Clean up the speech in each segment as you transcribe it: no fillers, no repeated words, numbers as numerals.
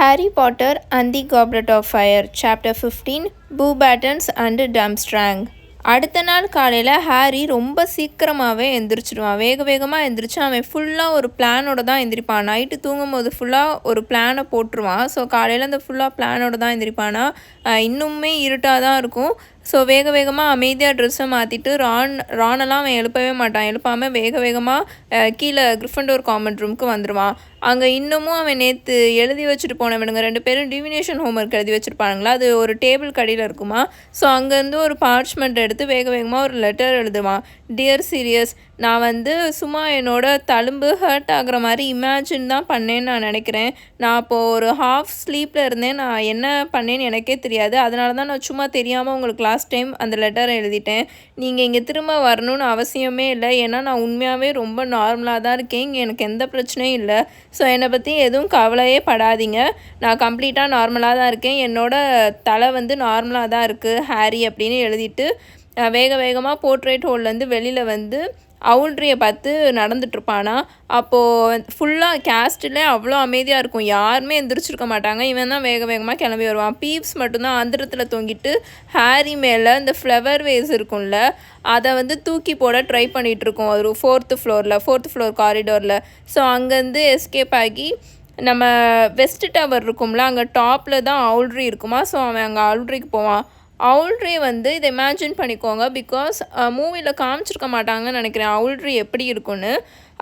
Harry Potter and the Goblet of Fire, Chapter 15, Boo Battens and Durmstrang. அடுத்த நாள் காலையில் Harry ரொம்ப சீக்கிரமாகவே எந்திரிச்சிடுவான். வேகமாக எந்திரிச்சு அவன் ஃபுல்லாக ஒரு பிளானோட தான் எந்திரிப்பான். நைட்டு தூங்கும் போது ஃபுல்லாக ஒரு பிளானை போட்டுருவான். ஸோ காலையில் அந்த ஃபுல்லாக பிளானோட தான் எந்திரிப்பானா. இன்னுமே இருட்டாக தான் இருக்கும். ஸோ வேகமாக அமைதியாக ட்ரெஸ்ஸை மாற்றிட்டு ரானெல்லாம் அவன் எழுப்பவே மாட்டான். எழுப்பாமல் வேகமாக கீழே கிரிஃபண்டோர் காமன் ரூமுக்கு வந்துடுவான். அங்கே இன்னமும் அவன் நேற்று எழுதி வச்சுட்டு போனவனுங்க 2 பேரும் டிவினேஷன் ஹோம்ஒர்க் எழுதி வச்சுருப்பானுங்களா. அது ஒரு டேபிள் கடியில் இருக்குமா. ஸோ அங்கேருந்து ஒரு பார்ச்மெண்ட் எடுத்து வேகமாக ஒரு லெட்டர் எழுதுவான். டியர் சீரியஸ், நான் சும்மா என்னோட தழும்பு ஹர்ட் ஆகிற மாதிரி இமேஜின் தான் பண்ணேன்னு நான் நினைக்கிறேன். நான் அப்போது ஒரு ஹாஃப் ஸ்லீப்பில் இருந்தேன். நான் என்ன பண்ணேன்னு எனக்கே தெரியாது. அதனால தான் நான் சும்மா தெரியாமல் உங்களுக்கு லாஸ்ட் டைம் அந்த லெட்டரை எழுதிட்டேன். நீங்கள் இங்கே திரும்ப வரணும்னு அவசியமே இல்லை. ஏன்னா நான் உண்மையாகவே ரொம்ப நார்மலாக தான் இருக்கேன். இங்கே எனக்கு எந்த பிரச்சனையும் இல்லை. ஸோ என்னை பற்றி எதுவும் கவலையே படாதீங்க. நான் கம்ப்ளீட்டாக நார்மலாக தான் இருக்கேன். என்னோடய தலை நார்மலாக தான் இருக்குது ஹாரி அப்படின்னு எழுதிட்டு வேகமாக போர்ட்ரேட் ஹோல்லேருந்து வெளியில் அவுல்ட்ரியை பார்த்து நடந்துட்டுருப்பானா. அப்போது ஃபுல்லாக கேஸ்ட்டில் அவ்வளோ அமைதியாக இருக்கும். யாருமே எந்திரிச்சிருக்க மாட்டாங்க. இவன் தான் வேகமாக கிளம்பி வருவான். பீப்ஸ் மட்டும்தான் ஆந்திரத்தில் தொங்கிட்டு ஹாரி மேலே இந்த ஃப்ளவர் வேஸ் இருக்கும்ல, அதை தூக்கி போட ட்ரை பண்ணிகிட்ருக்கோம். ஒரு 4th ஃப்ளோர் காரிடோரில். ஸோ அங்கேருந்து எஸ்கேப் ஆகி நம்ம வெஸ்ட் டவர் இருக்கும்ல, அங்கே டாப்பில் தான் அவுல்ட்ரி இருக்குமா. ஸோ அவன் அங்கே அவுல்ட்ரிக்கு போவான். அவுல்ட்ரி இதை இமேஜின் பண்ணிக்கோங்க. பிகாஸ் மூவியில் காமிச்சிருக்க மாட்டாங்கன்னு நினைக்கிறேன் அவுல்ட்ரி எப்படி இருக்குன்னு.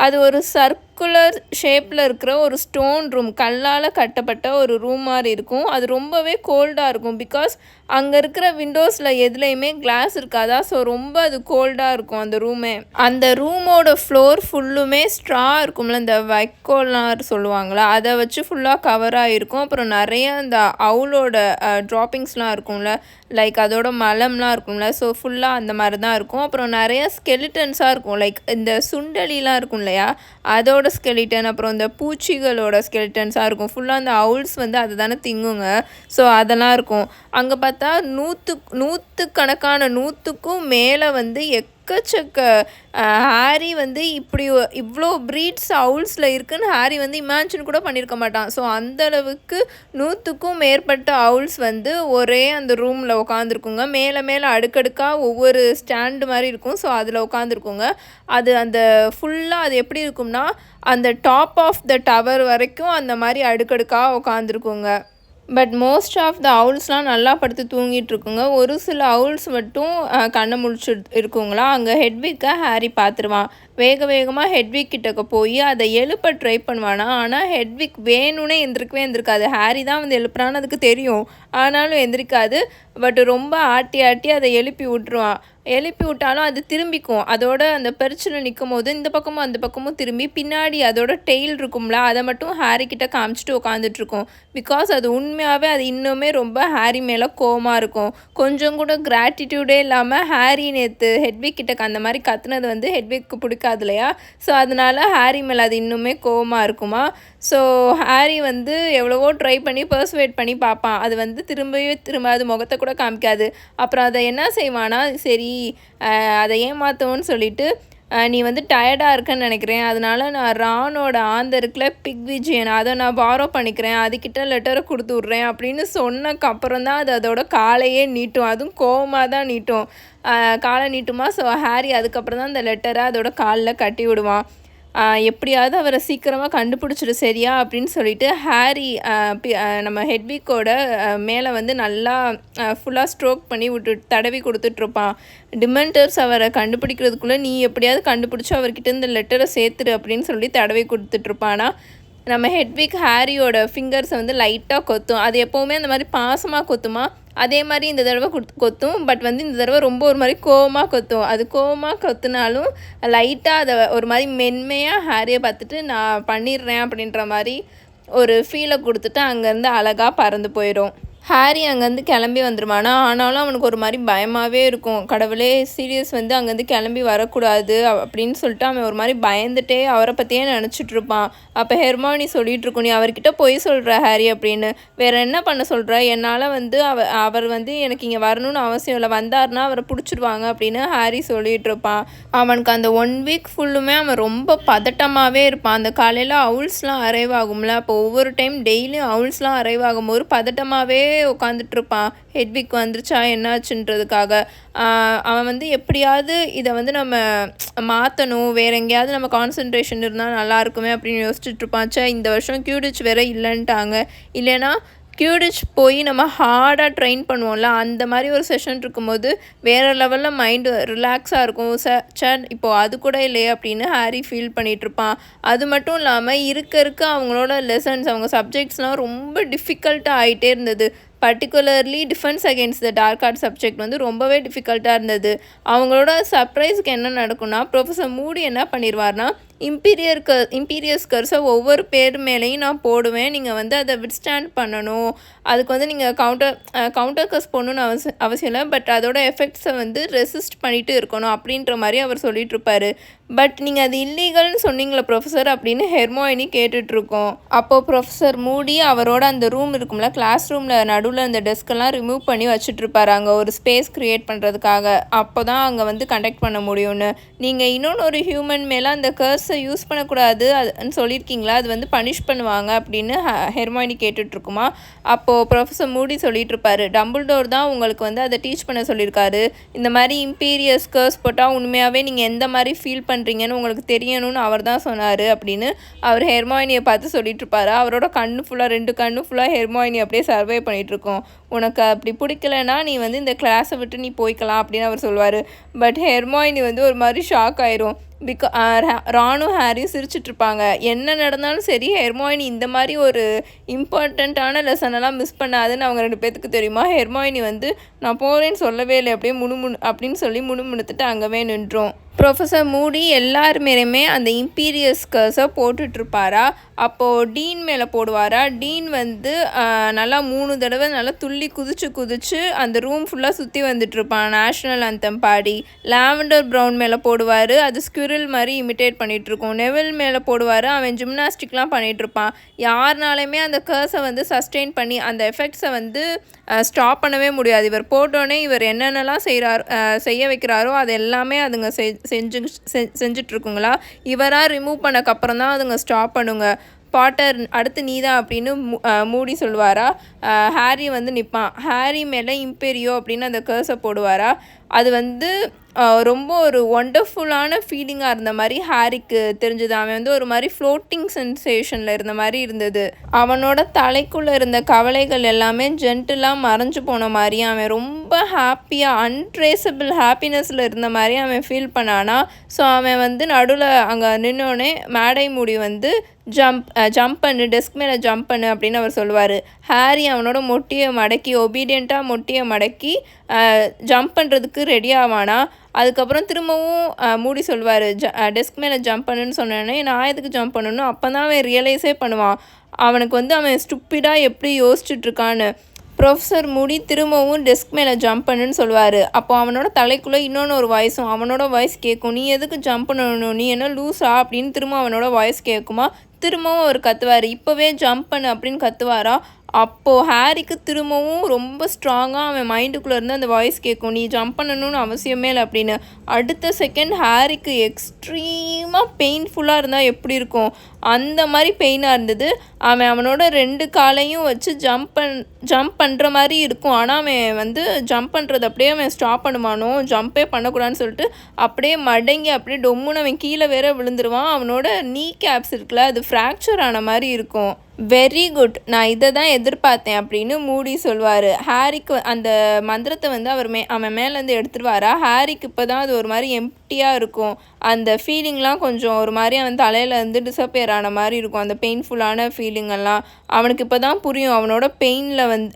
அது ஒரு சர்க்குலர் ஷேப்பில் இருக்கிற ஒரு ஸ்டோன் ரூம், கல்லால் கட்டப்பட்ட ஒரு ரூம் மாதிரி இருக்கும். அது ரொம்பவே கோல்டாக இருக்கும். பிகாஸ் அங்கே இருக்கிற விண்டோஸில் எதுலேயுமே கிளாஸ் இருக்காதா. ஸோ ரொம்ப அது கோல்டாக இருக்கும் அந்த ரூமே. அந்த ரூமோட ஃப்ளோர் ஃபுல்லுமே ஸ்ட்ரா இருக்கும்ல, இந்த வைக்கோல்லாம் சொல்லுவாங்களா, அதை வச்சு ஃபுல்லாக கவராக இருக்கும். அப்புறம் நிறைய இந்த அவுலோட ட்ராப்பிங்ஸ்லாம் இருக்கும்ல, லைக் அதோட மலம்லாம் இருக்கும்ல. ஸோ ஃபுல்லாக அந்த மாதிரி தான் இருக்கும். அப்புறம் நிறைய ஸ்கெலிட்டன்ஸாக இருக்கும். லைக் இந்த சுண்டலிலாம் இருக்கும் இல்லையா, அதோட ஸ்கெலிட்டன், அப்புறம் இந்த பூச்சிகளோட ஸ்கெலிட்டன்ஸாக இருக்கும். ஃபுல்லாக அந்த அவுல்ஸ் அதை தானே திங்குங்க. ஸோ அதெல்லாம் இருக்கும். அங்கே பார்த்தா நூற்றுக்கணக்கான 100க்கும் மேலே எக்கச்சக்க ஹாரி இப்படி இவ்வளோ ப்ரீட்ஸ் அவுல்ஸில் இருக்குன்னு ஹாரி இமேஜின் கூட பண்ணியிருக்க மாட்டான். ஸோ அந்தளவுக்கு 100க்கும் மேற்பட்ட அவுல்ஸ் ஒரே அந்த ரூமில் உட்காந்துருக்குங்க. மேலே அடுக்கடுக்காக ஒவ்வொரு ஸ்டாண்டு மாதிரி இருக்கும். ஸோ அதில் உட்காந்துருக்குங்க. அது அந்த ஃபுல்லாக அது எப்படி இருக்கும்னா, அந்த டாப் ஆஃப் த டவர் வரைக்கும் அந்த மாதிரி அடுக்கடுக்காக உட்காந்துருக்குங்க. பட் மோஸ்ட் ஆஃப் த அவுல்ஸ்லாம் நல்லா படுத்து தூங்கிட்டு இருக்குங்க. ஒரு சில அவுல்ஸ் மட்டும் கண்ணை முழிச்சு இருக்குங்களா. அங்கே ஹெட்விக்கை ஹாரி பார்த்துருவான். வேகமாக ஹெட்விக் கிட்டக்க போய் அதை எழுப்ப ட்ரை பண்ணுவானா. ஆனால் ஹெட்விக் வேணும்னே எந்திருக்காது. ஹாரி தான் எழுப்புறான்னு அதுக்கு தெரியும். ஆனாலும் எந்திரிக்காது. பட் ரொம்ப ஆட்டி அதை எழுப்பி விட்டுருவான். எழுப்பி விட்டாலும் அது திரும்பிக்கும். அதோட அந்த பெருச்சில் நிற்கும் போது இந்த பக்கமும் அந்த பக்கமும் திரும்பி பின்னாடி அதோட டெய்ல் இருக்கும்ல, அதை மட்டும் ஹாரி கிட்ட காமிச்சிட்டு உட்காந்துட்ருக்கும். பிகாஸ் அது உண்மையாகவே அது இன்னுமே ரொம்ப ஹாரி மேலே கோவமாக இருக்கும். கொஞ்சம் கூட கிராட்டிடியூடே இல்லாமல் ஹாரி நேற்று ஹெட்விக் கிட்ட அந்த மாதிரி கத்துனது ஹெட்விக்கு பிடிக்காது இல்லையா. ஸோ அதனால ஹாரி மேலே அது இன்னுமே கோவமாக இருக்குமா. ஸோ ஹாரி எவ்வளவோ ட்ரை பண்ணி பர்சுவேட் பண்ணி பார்ப்பான். அது திரும்ப அது முகத்தை கூட காமிக்காது. அப்புறம் அதை என்ன செய்வானா, சரி அதை ஏமாற்றோன்னு சொல்லிட்டு, நீ டயர்டாக இருக்கன்னு நினைக்கிறேன், அதனால நான் ரானோட ஆந்தருக்குள்ள பிக் விஜயன் அதை நான் பாரோ பண்ணிக்கிறேன், அதுக்கிட்ட லெட்டரை கொடுத்து விட்றேன் அப்படின்னு சொன்னக்கப்புறம் தான் அது அதோட காலையே நீட்டும். அதுவும் கோவமாக தான் நீட்டும். காலை நீட்டுமா. ஸோ ஹாரி அதுக்கப்புறம் தான் அந்த லெட்டரை அதோட காலில் கட்டி விடுவான். எப்படியாவது அவரை சீக்கிரமாக கண்டுபிடிச்சிடு சரியா அப்படின்னு சொல்லிட்டு ஹாரி நம்ம ஹெட்விக்கோட மேலே நல்லா ஃபுல்லாக ஸ்ட்ரோக் பண்ணி தடவி கொடுத்துட்ருப்பான். டிமெண்டர்ஸ் அவரை கண்டுபிடிக்கிறதுக்குள்ளே நீ எப்படியாவது கண்டுபிடிச்சி அவர்கிட்ட இந்த லெட்டரை சேர்த்துடு அப்படின்னு சொல்லி தடவி கொடுத்துட்ருப்பானா. நம்ம ஹெட்விக் ஹாரியோட ஃபிங்கர்ஸை லைட்டாக கொத்தும். அது எப்போவுமே அந்த மாதிரி பாசமாக கொத்துமா. அதே மாதிரி இந்த தடவை கொத்தும். பட் இந்த தடவை ரொம்ப ஒரு மாதிரி கோவமாக கொத்தும். அது கோவமாக கொத்துனாலும் லைட்டாக அதை ஒரு மாதிரி மென்மையாக ஹாரியை பார்த்துட்டு நான் பண்ணிடுறேன் அப்படின்ற மாதிரி ஒரு ஃபீலை கொடுத்துட்டு அங்கேருந்து அழகாக பறந்து போயிடும். ஹாரி அங்கேருந்து கிளம்பி வந்துருவானா. ஆனாலும் அவனுக்கு ஒரு மாதிரி பயமாகவே இருக்கும். கடவுளே, சீரியஸ் வந்து அங்கேருந்து கிளம்பி வரக்கூடாது அப்படின்னு சொல்லிட்டு அவன் ஒரு மாதிரி பயந்துட்டே அவரை பற்றியே நினச்சிட்டு இருப்பான். அப்போ ஹெர்மானி சொல்லிட்டு இருக்கும், நீ அவர்கிட்ட பொய் சொல்கிற ஹாரி அப்படின்னு. வேற என்ன பண்ண சொல்கிற? என்னால் வந்து அவர் வந்து எனக்கு இங்கே வரணும்னு அவசியம் இல்லை, வந்தார்னா அவரை பிடிச்சிடுவாங்க அப்படின்னு ஹாரி சொல்லிட்டு இருப்பான். அவனுக்கு அந்த 1 வீக் ஃபுல்லுமே அவன் ரொம்ப பதட்டமாகவே இருப்பான். அந்த காலையில் அவுல்ஸ்லாம் அரைவ் ஆகும்ல, அப்போ ஒவ்வொரு டைம் டெய்லியும் அவுல்ஸ்லாம் அரைவ் ஆகும்போது பதட்டமாகவே உட்காந்துட்டு இருப்பான். ஹெட்விக் வந்துருச்சா என்னாச்சுன்றதுக்காக. அவன் வந்து எப்படியாவது இதை வந்து நம்ம மாற்றணும், வேறு எங்கேயாவது நம்ம கான்சன்ட்ரேஷன் இருந்தால் நல்லா இருக்குமே அப்படின்னு யோசிச்சுட்டு இருப்பான். இந்த வருஷம் கியூடிச் வேற இல்லைன்ட்டாங்க, இல்லைன்னா கியூடிச் போய் நம்ம ஹார்டாக ட்ரெயின் பண்ணுவோம்ல, அந்த மாதிரி ஒரு செஷன் இருக்கும்போது வேறு லெவலில் மைண்டு ரிலாக்ஸாக இருக்கும். இப்போது அது கூட இல்லையே அப்படின்னு ஹாரி ஃபீல் பண்ணிகிட்ருப்பான். அது மட்டும் இல்லாமல் இருக்க அவங்களோட லெசன்ஸ், அவங்க சப்ஜெக்ட்ஸ்லாம் ரொம்ப டிஃபிகல்ட்டாக ஆகிட்டே இருந்தது. Particularly defence against the dark art subject வந்து ரொம்பவே டிஃபிகல்ட்டாக இருந்தது. அவங்களோட சர்ப்ரைஸ்க்கு என்ன நடக்கும்னா, ப்ரொஃபஸர் மூடி என்ன பண்ணிடுவார்னா, இம்பீரியஸ் கர்ஸை ஒவ்வொரு பேர் மேலேயும் நான் போடுவேன், நீங்கள் வந்து அதை விட்ஸ்டாண்ட் பண்ணணும். அதுக்கு வந்து நீங்கள் கவுண்டர் கர்ஸ் போடணுன்னு அவசியம் இல்லை, பட் அதோட எஃபெக்ட்ஸை வந்து ரெசிஸ்ட் பண்ணிட்டு இருக்கணும் அப்படின்ற மாதிரி அவர் சொல்லிட்டு இருப்பார். பட் நீங்கள் அது இல்லீகல்னு சொன்னீங்களே ப்ரொஃபஸர் அப்படின்னு ஹெர்மாயினி கேட்டுட்ருக்கோம். அப்போது ப்ரொஃபஸர் மூடி அவரோட அந்த ரூம் இருக்கும்ல, கிளாஸ் ரூமில் நடுவில் அந்த டெஸ்க்கெல்லாம் ரிமூவ் பண்ணி வச்சுட்ருப்பாரு, அங்கே ஒரு ஸ்பேஸ் க்ரியேட் பண்ணுறதுக்காக. அப்போ தான் அங்கே வந்து கண்டக்ட் பண்ண முடியும்னு. நீங்கள் இன்னொன்று ஒரு ஹியூமன் மேலே அந்த கர்ஸை யூஸ் பண்ணக்கூடாது அதுன்னு சொல்லியிருக்கீங்களா, அது வந்து பனிஷ் பண்ணுவாங்க அப்படின்னு ஹெர்மாயினி கேட்டுட்ருக்குமா. அப்போது ப்ரொஃபஸர் மூடி சொல்லிட்டு இருப்பாரு, டம்பிள்டோர் தான் உங்களுக்கு வந்து அதை டீச் பண்ண சொல்லியிருக்காரு. இந்த மாதிரி இம்பீரியஸ் கர்ஸ் போட்டால் உண்மையாகவே நீங்கள் எந்த மாதிரி ஃபீல் பண்ணுறீங்கன்னு உங்களுக்கு தெரியணும்னு அவர் தான் சொன்னார் அப்படின்னு அவர் ஹெர்மாயினியை பார்த்து சொல்லிட்டு இருப்பாரு. அவரோட கண்ணு ஃபுல்லாக 2 கண்ணு ஃபுல்லாக ஹெர்மாயினி அப்படியே சர்வே பண்ணிகிட்ருக்கோம். உனக்கு அப்படி பிடிக்கலன்னா நீ வந்து இந்த கிளாஸை விட்டு நீ போய்க்கலாம் அப்படின்னு அவர் சொல்லுவார். பட் ஹெர்மாயினி வந்து ஒரு மாதிரி ஷாக் ஆயிரும். ராணும் ஹாரியும் சிரிச்சிட்ருப்பாங்க. என்ன நடந்தாலும் சரி, ஹெர்மாயினி இந்த மாதிரி ஒரு இம்பார்ட்டண்ட்டான லெசனெல்லாம் மிஸ் பண்ணாதுன்னு அவங்க 2 பேத்துக்கு தெரியுமா. ஹெர்மாயினி வந்து நான் போகிறேன்னு சொல்லவே இல்லை, அப்படியே அப்படின்னு சொல்லி முணுமுணுத்துட்டு அங்கவே நின்றோம். ப்ரொஃபஸர் மூடி எல்லாருமேலுமே அந்த இம்பீரியஸ் கர்ஸை போட்டுட்ருப்பாரா. அப்போது டீன் மேலே போடுவாரா. டீன் வந்து நல்லா 3 தடவை நல்லா துள்ளி குதிச்சு அந்த ரூம் ஃபுல்லாக சுற்றி வந்துட்டுருப்பான், நேஷ்னல் அந்தம் பாடி. லாவெண்டர் ப்ரௌன் மேலே போடுவார், அது ஸ்குரில் மாதிரி இமிட்டேட் பண்ணிகிட்ருக்கோம். நெவில் மேலே போடுவார், அவன் ஜிம்னாஸ்டிக்லாம் பண்ணிகிட்ருப்பான். யாருனாலுமே அந்த கர்ஸை வந்து சஸ்டெயின் பண்ணி அந்த எஃபெக்ட்ஸை வந்து ஸ்டாப் பண்ணவே முடியாது. இவர் போட்டோன்னே இவர் என்னென்னலாம் செய்ய வைக்கிறாரோ அது எல்லாமே அதுங்க செஞ்சிட்ருக்குங்களா. இவராக ரிமூவ் பண்ணக்கப்புறம் தான் அதுங்க ஸ்டாப் பண்ணுங்க. பாட்டர் அடுத்து நீதான் அப்படின்னு மூடி சொல்லுவாரா. ஹாரி வந்து நிற்பான். ஹாரி மேலே இம்பீரியோ அப்படின்னு அந்த கர்ஸை போடுவாரா. அது வந்து ரொம்ப ஒரு ஒண்டர்ஃபுல்லான ஃபீலிங்காக இருந்த மாதிரி ஹாரிக்கு தெரிஞ்சது. அவன் வந்து ஒரு மாதிரி ஃப்ளோட்டிங் சென்சேஷனில் இருந்த மாதிரி இருந்தது. அவனோட தலைக்குள்ளே இருந்த கவலைகள் எல்லாமே ஜென்டிலாக மறைஞ்சு போன மாதிரி, அவன் ரொம்ப ஹாப்பியாக அன்ட்ரேசபிள் ஹாப்பினஸில் இருந்த மாதிரி அவன் ஃபீல் பண்ணானா. ஸோ அவன் வந்து நடுவில் அங்கே நின்னோடனே மேடை மூடி வந்து ஜம்ப் பண்ணு, டெஸ்க் மேலே ஜம்ப் பண்ணு அப்படின்னு அவர் சொல்லுவார். ஹாரி அவனோட மொட்டியை மடக்கி ஒபீடியண்ட்டாக மொட்டியை மடக்கி ஜம்ப் பண்ணுறதுக்கு ரெடி ஆவானா. அதுக்கப்புறம் திரும்பவும் மூடி சொல்லுவார், டெஸ்க் மேலே ஜம்ப் பண்ணுன்னு சொன்னோன்னே நான் எதுக்கு ஜம்ப் பண்ணணும். அப்போ தான் அவன் ரியலைஸே பண்ணுவான் அவனுக்கு வந்து அவன் ஸ்டூப்பிடாக எப்படி யோசிச்சுட்ருக்கான்னு. ப்ரொஃபஸர் மூடி திரும்பவும் டெஸ்க் மேலே ஜம்ப் பண்ணுன்னு சொல்லுவார். அப்போ அவனோட தலைக்குள்ளே இன்னொன்று ஒரு வாய்ஸும் அவனோட வாய்ஸ் கேட்கும், நீ எதுக்கு ஜம்ப் பண்ணணும், நீ என்ன லூஸா அப்படின்னு திரும்ப அவனோட வாய்ஸ் கேட்குமா. திரும்பவும் அவர் கத்துவார், இப்போவே ஜம்ப் பண்ணு அப்படின்னு கத்துவாரா. அப்போது ஹாரிக்கு திரும்பவும் ரொம்ப ஸ்ட்ராங்காக அவன் மைண்டுக்குள்ளே இருந்து அந்த வாய்ஸ் கேட்கும், நீ ஜம்ப் பண்ணணும்னு அவசியமே இல்லை அப்படின்னு. அடுத்த செகண்ட் ஹாரிக்கு எக்ஸ்ட்ரீமாக பெயின்ஃபுல்லாக இருந்தால் எப்படி இருக்கும் அந்த மாதிரி பெயினாக இருந்தது. அவனோட 2 காலையும் வச்சு ஜம்ப் பண்ணுற மாதிரி இருக்கும். ஆனால் அவன் வந்து ஜம்ப் பண்ணுறது அப்படியே அவன் ஸ்டாப் பண்ணுவானோ, ஜம்பே பண்ணக்கூடாதுன்னு சொல்லிட்டு அப்படியே மடங்கி அப்படியே டொம்முன்னு அவன் கீழே வேற விழுந்துருவான். அவனோட நீ கேப்ஸ் இருக்குல்ல, அது ஃப்ராக்சர் ஆன மாதிரி இருக்கும். வெரி குட், நான் இதை தான் எதிர்பார்த்தேன் அப்படின்னு மூடி சொல்வார். ஹாரிக்கு அந்த மந்திரத்தை வந்து அவன் மேலேருந்து எடுத்துருவாரா. ஹாரிக்கு இப்போ தான் அது ஒரு மாதிரி எம்ப்டியாக இருக்கும். அந்த ஃபீலிங்லாம் கொஞ்சம் ஒரு மாதிரி அவன் தலையிலேருந்து டிஸப்பியர் ஆன மாதிரி இருக்கும். அந்த பெயின்ஃபுல்லான ஃபீலிங்கெல்லாம் அவனுக்கு இப்போ தான் புரியும். அவனோட பெயினில்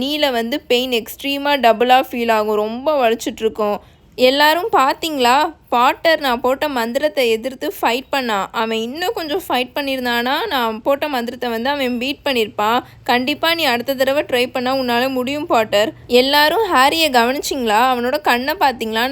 நீல பெயின் எக்ஸ்ட்ரீமாக டபுளாக ஃபீல் ஆகும், ரொம்ப வலிச்சிட்ருக்கும். எல்லாரும் பார்த்தீங்களா, பாட்டர் நான் போட்ட மந்திரத்தை எதிர்த்து ஃபைட் பண்ணான். அவன் இன்னும் கொஞ்சம் ஃபைட் பண்ணியிருந்தானா நான் போட்ட மந்திரத்தை வந்து அவன் பீட் பண்ணியிருப்பான். கண்டிப்பாக நீ அடுத்த தடவை ட்ரை பண்ணால் உன்னால் முடியும் பாட்டர். எல்லாரும் ஹாரியை கவனிச்சிங்களா? அவனோட கண்ணை பார்த்தீங்களா?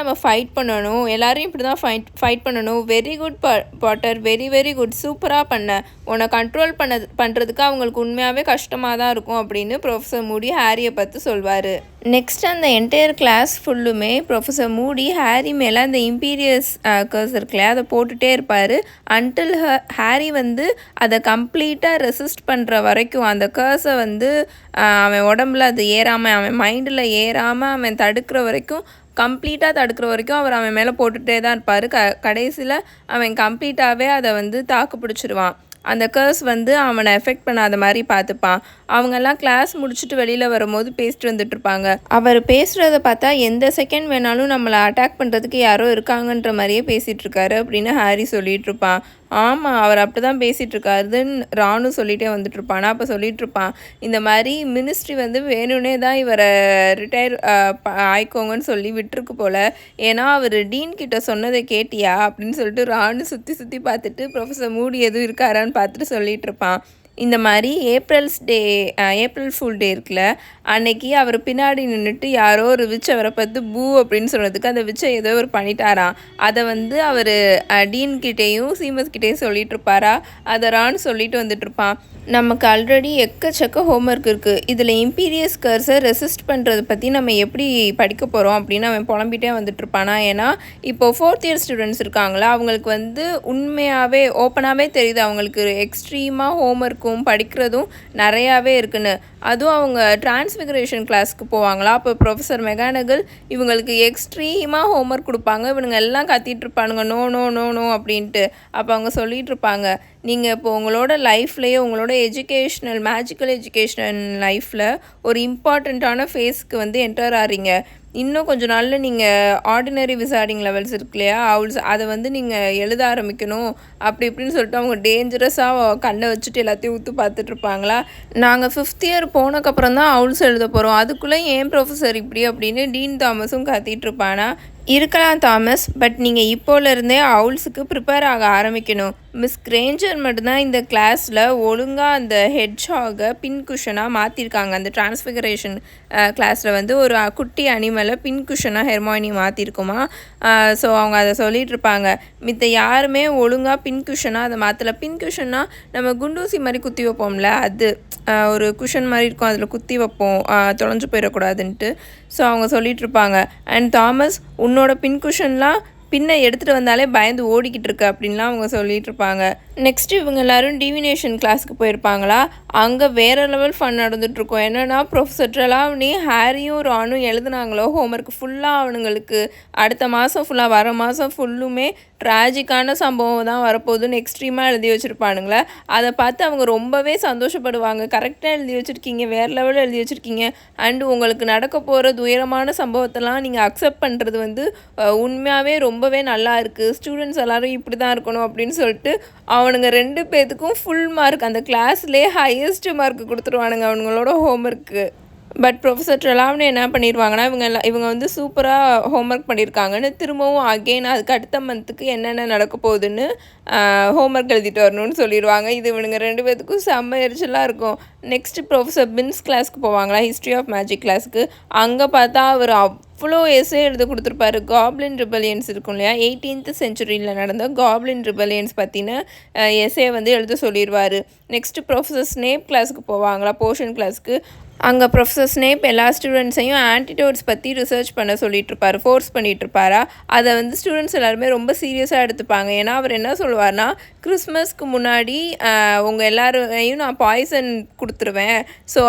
நம்ம ஃபைட் பண்ணணும், எல்லாரும் இப்படி தான் ஃபைட் பண்ணணும். Very good Potter, very very good, சூப்பராக பண்ண. உன்னை கண்ட்ரோல் பண்ணுறதுக்கு அவங்களுக்கு உண்மையாகவே கஷ்டமாக தான் இருக்கும் அப்படின்னு ப்ரொஃபஸர் மூடி ஹாரியை பார்த்து சொல்வார். நெக்ஸ்ட் அந்த என்டையர் கிளாஸ் ஃபுல்லுமே ப்ரொஃபஸர் மூடி ஹாரி மேலே அந்த இம்பீரியஸ் கர்ஸ் இருக்குல்ல அதை போட்டுகிட்டே இருப்பார். அன்டில் ஹாரி வந்து அதை கம்ப்ளீட்டாக ரெசிஸ்ட் பண்ணுற வரைக்கும், அந்த கர்ஸை வந்து அவன் உடம்புல அது ஏறாமல், அவன் மைண்டில் ஏறாமல் அவன் தடுக்கிற வரைக்கும், கம்ப்ளீட்டாக தடுக்கிற வரைக்கும் அவன் மேலே போட்டுகிட்டே தான் இருப்பார். கடைசியில் அவன் கம்ப்ளீட்டாகவே அதை வந்து தாக்கு பிடிச்சிருவான். அந்த கர்ஸ் வந்து அவனை எஃபெக்ட் பண்ணாத மாதிரி பார்த்துப்பான். அவங்கெல்லாம் கிளாஸ் முடிச்சுட்டு வெளியில் வரும்போது பேசிட்டு வந்துட்டுருப்பாங்க. அவர் பேசுகிறத பார்த்தா எந்த செகண்ட் வேணாலும் நம்மளை அட்டாக் பண்ணுறதுக்கு யாரோ இருக்காங்கன்ற மாதிரியே பேசிகிட்டு இருக்காரு அப்படின்னு ஹாரி சொல்லிகிட்டு இருப்பான். ஆமாம், அவர் அப்படி தான் பேசிகிட்டு இருக்காருன்னு ராணு சொல்லிகிட்டே வந்துட்டுருப்பானா. அப்போ சொல்லிகிட்ருப்பான், இந்த மாதிரி மினிஸ்ட்ரி வந்து வேணும்னே தான் இவரை ரிட்டையர் ஆயிக்கோங்கன்னு சொல்லி விட்டுருக்கு போல். ஏன்னா அவர் டீன் கிட்ட சொன்னதை கேட்டியா அப்படின்னு சொல்லிட்டு ராணு சுற்றி சுற்றி பார்த்துட்டு ப்ரொஃபஸர் மூடி எதுவும் இருக்காரான்னு பார்த்துட்டு சொல்லிகிட்ருப்பான். இந்த மாதிரி ஏப்ரல் ஃபுல் டே இருக்குல்ல, அன்னைக்கு அவர் பின்னாடி நின்றுட்டு யாரோ ஒரு விச் அவரை பார்த்து பூ அப்படின்னு சொன்னதுக்கு அந்த விச்சை ஏதோ ஒரு பண்ணிட்டாராம். அதை வந்து அவர் டீன்கிட்டேயும் சீமஸ்கிட்டேயும் சொல்லிட்டு இருப்பாரா. அதை ரான்னு சொல்லிட்டு வந்துட்டுருப்பான். நமக்கு ஆல்ரெடி எக்கச்சக்க ஹோம்ஒர்க் இருக்குது, இதில் இம்பீரியஸ் கர்ஸை ரெசிஸ்ட் பண்ணுறதை பற்றி நம்ம எப்படி படிக்க போகிறோம் அப்படின்னு அவன் புலம்பிகிட்டே வந்துட்டுருப்பானா. ஏன்னா இப்போது 4th இயர் ஸ்டூடெண்ட்ஸ் இருக்காங்களா, அவங்களுக்கு வந்து உண்மையாகவே ஓப்பனாகவே தெரியுது அவங்களுக்கு எக்ஸ்ட்ரீமாக ஹோம்ஒர்க்கும் படிக்கிறதும் நிறையாவே இருக்குன்னு. அதுவும் அவங்க டிரான்ஸ்ஃபிகரேஷன் கிளாஸ்க்கு போவாங்களா. அப்போ ப்ரொஃபஸர் மெகானகல் இவங்களுக்கு எக்ஸ்ட்ரீமாக ஹோம்ஒர்க் கொடுப்பாங்க. இவனுங்க எல்லாம் கத்திட்டு இருப்பானுங்க, நோ நோ நோ நோ அப்படின்ட்டு. அப்போ அவங்க சொல்லிகிட்டு இருப்பாங்க, நீங்கள் இப்போ உங்களோட லைஃப்லேயே உங்களோட மேஜிக்கல் எஜுகேஷனல் லைஃப்பில் ஒரு இம்பார்ட்டண்ட்டான ஃபேஸ்க்கு வந்து என்டர் ஆகிறீங்க. இன்னும் கொஞ்சம் நாளில் நீங்கள் ஆர்டினரி விசார்டிங் லெவல்ஸ் இருக்கு இல்லையா, அதை வந்து நீங்கள் எழுத ஆரம்பிக்கணும் அப்படி இப்படின்னு சொல்லிட்டு அவங்க டேஞ்சரஸாக கண்ணை வச்சுட்டு எல்லாத்தையும் ஊற்று பார்த்துட்ருப்பாங்களா. நாங்கள் 5th இயர் போனதுக்கப்புறம் தான் அவுல்ஸ் எழுத போகிறோம், அதுக்குள்ளே ஏன் ப்ரொஃபஸர் இப்படி அப்படின்னு டீன் தாமஸும் கத்திகிட்ருப்பானா. இருக்கலாம் தாமஸ், பட் நீங்கள் இப்போலேருந்தே அவுல்ஸுக்கு ப்ரிப்பேர் ஆக ஆரம்பிக்கணும். மிஸ் கிரேஞ்சர் மட்டும்தான் இந்த கிளாஸில் ஒழுங்காக அந்த ஹெட்ஜாகை பின்குஷனாக மாற்றிருக்காங்க. அந்த டிரான்ஸ்ஃபிகரேஷன் கிளாஸில் வந்து ஒரு குட்டி அனிமலை பின்குஷனாக ஹெர்மாயினி மாற்றிருக்குமா. ஸோ அவங்க அதை சொல்லிகிட்டு இருப்பாங்க. மித்த யாருமே ஒழுங்காக பின்குஷனாக அதை மாற்றலை. பின்குஷன்னா நம்ம குண்டூசி மாதிரி குத்தி வைப்போம்ல, அது ஒரு குஷன் மாதிரி இருக்கும், அதில் குத்தி வைப்போம் தொலைஞ்சு போயிடக்கூடாதுன்ட்டு. ஸோ அவங்க சொல்லிகிட்ருப்பாங்க. அண்ட் தாமஸ், உன்னோட பின்குஷன்லாம் பின்ன எடுத்துகிட்டு வந்தாலே பயந்து ஓடிக்கிட்டு இருக்கு அப்படின்லாம் அவங்க சொல்லிகிட்ருப்பாங்க. நெக்ஸ்ட்டு இவங்க எல்லோரும் டிவினேஷன் கிளாஸுக்கு போயிருப்பாங்களா. அங்கே வேறு லெவல் ஃபன் நடந்துகிட்ருக்கோம். என்னென்னா ப்ரொஃபஸர் ட்ரெலாவனி ஹாரியும் ரானும் எழுதுனாங்களோ ஹோம்ஒர்க் ஃபுல்லாக அவனுங்களுக்கு அடுத்த மாதம் ஃபுல்லாக வர மாதம் ஃபுல்லுமே ட்ராஜிக்கான சம்பவம் தான் வரப்போகுதுன்னு எக்ஸ்ட்ரீமாக எழுதி வச்சுருப்பானுங்களே. அதை பார்த்து அவங்க ரொம்பவே சந்தோஷப்படுவாங்க. கரெக்டாக எழுதி வச்சுருக்கீங்க, வேறு லெவலில் எழுதி வச்சுருக்கீங்க, அண்டு உங்களுக்கு நடக்க போகிற துயரமான சம்பவத்தெல்லாம் நீங்கள் அக்செப்ட் பண்ணுறது வந்து உண்மையாகவே ரொம்பவே நல்லா இருக்குது. ஸ்டூடெண்ட்ஸ் எல்லோரும் இப்படி தான் இருக்கணும் அப்படின்னு சொல்லிட்டு அவனுங்க 2 பேத்துக்கும் ஃபுல் மார்க், அந்த கிளாஸ்லேயே ஹையஸ்ட் மார்க் கொடுத்துருவானுங்க அவனுங்களோட ஹோம்ஒர்க்கு. பட் ப்ரொஃபஸர் ட்ரெலாவனி என்ன பண்ணிடுவாங்கன்னா, இவங்க வந்து சூப்பராக ஹோம்ஒர்க் பண்ணியிருக்காங்கன்னு திரும்பவும் அகெயின் அதுக்கு அடுத்த மந்த்துக்கு என்னென்ன நடக்க போகுதுன்னு ஹோம்ஒர்க் எழுதிட்டு வரணும்னு சொல்லிடுவாங்க. இது இவனுங்க 2 பேத்துக்கும் செம்ம எரிச்சலாக இருக்கும். நெக்ஸ்ட்டு ப்ரொஃபஸர் பின்ஸ் கிளாஸ்க்கு போவாங்களா, ஹிஸ்ட்ரி ஆஃப் மேஜிக் கிளாஸுக்கு. அங்கே பார்த்தா அவர் அவ்வளோ எஸ்ஸே எழுத கொடுத்துருப்பாரு. காப்ளின் ரிபலியன்ஸ் இருக்கும் இல்லையா, 18th செஞ்சுரியில் நடந்த காப்ளின் ரிபலியன்ஸ் பற்றின எஸ்ஸே வந்து எழுத சொல்லிடுவார். நெக்ஸ்ட்டு ப்ரொஃபஸர் ஸ்னேப் கிளாஸுக்கு போவாங்களா, போர்ஷன் கிளாஸுக்கு. அங்கே ப்ரொஃபஸர் ஸ்னேப் எல்லா ஸ்டூடெண்ட்ஸையும் ஆன்டிடோட்ஸ் பற்றி ரிசர்ச் பண்ண சொல்லிகிட்ருப்பார், ஃபோர்ஸ் பண்ணிகிட்ருப்பாரா. அதை வந்து ஸ்டூடெண்ட்ஸ் எல்லாருமே ரொம்ப சீரியஸாக எடுத்துப்பாங்க. ஏன்னா அவர் என்ன சொல்லுவார்னா, கிறிஸ்மஸ்க்கு முன்னாடி உங்கள் எல்லாரையும் நான் பாய்சன் கொடுத்துருவேன், ஸோ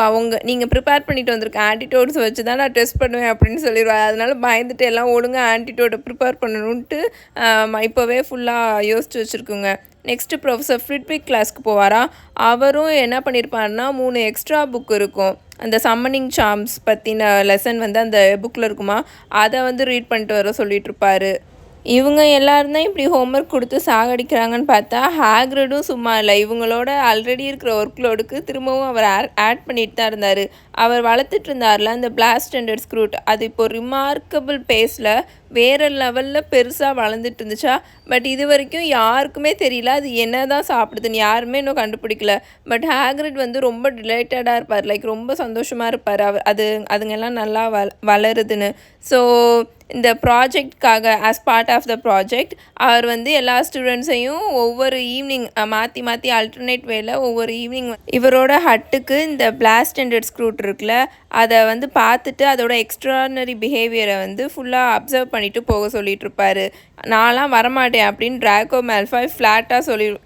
நீங்கள் ப்ரிப்பேர் பண்ணிட்டு வந்திருக்க ஆன்டிடோட்ஸ் வச்சு தான் நான் டெஸ்ட் பண்ணுவேன் அப்படின்னு சொல்லிடுவார். அதனால் பயந்துட்டு எல்லாம் ஒழுங்காக ஆன்டிடோட்டை ப்ரிப்பேர் பண்ணணுன்ட்டு இப்போவே ஃபுல்லாக யோசிச்சு வச்சுருக்குங்க. நெக்ஸ்ட்டு ப்ரொஃபஸர் ஃப்ரிட்விக் கிளாஸ்க்கு போவாரா. அவரும் என்ன பண்ணியிருப்பாருனா, 3 எக்ஸ்ட்ரா புக் இருக்கும். அந்த சம்மனிங் சார்ம்ஸ் பற்றின லெசன் வந்து அந்த புக்கில் இருக்குமா, அதை வந்து ரீட் பண்ணிட்டு வர சொல்லிகிட்ருப்பாரு. இவங்க எல்லாரும் தான் இப்படி ஹோம்ஒர்க் கொடுத்து சாகடிக்கிறாங்கன்னு பார்த்தா ஹாக்ரிடும் சும்மா இல்லை. இவங்களோட ஆல்ரெடி இருக்கிற ஒர்க் லோடுக்கு திரும்பவும் அவர் ஆட் பண்ணிட்டு தான் இருந்தார். அவர் வளர்த்துட்டு இருந்தார்ல அந்த பிளாஸ்ட் அண்ட் ஸ்க்ரூட், அது இப்போ ரிமார்க்கபிள் பேஸில் வேறு லெவலில் பெருசாக வளர்ந்துட்டு இருந்துச்சா. பட் இது வரைக்கும் யாருக்குமே தெரியல அது என்ன தான் சாப்பிடுதுன்னு, யாருமே இன்னும் கண்டுபிடிக்கல. பட் ஹேக்ரிட் வந்து ரொம்ப டிலைட்டடாக இருப்பார், லைக் ரொம்ப சந்தோஷமாக இருப்பார் அதுங்கெல்லாம் நல்லா வளருதுன்னு. ஸோ இந்த ப்ராஜெக்ட்காக as part of the project அவர் வந்து எல்லா ஸ்டூடெண்ட்ஸையும் ஒவ்வொரு ஈவினிங் மாற்றி மாற்றி ஆல்டர்னேட் வேல ஒவ்வொரு ஈவினிங் இவரோட ஹட்டுக்கு இந்த பிளாஸ்ட் அண்டட் ஸ்க்ரூட் இருக்குல்ல அதை வந்து பார்த்துட்டு அதோட எக்ஸ்ட்ரானரி பிஹேவியரை வந்து ஃபுல்லாக அப்சர்வ் பண்ணிவிட்டு போக சொல்லிட்டு இருப்பார். நான்லாம் வரமாட்டேன் அப்படின்னு ட்ராக்கோ மேல்ஃபாய் ஃப்ளாட்டாக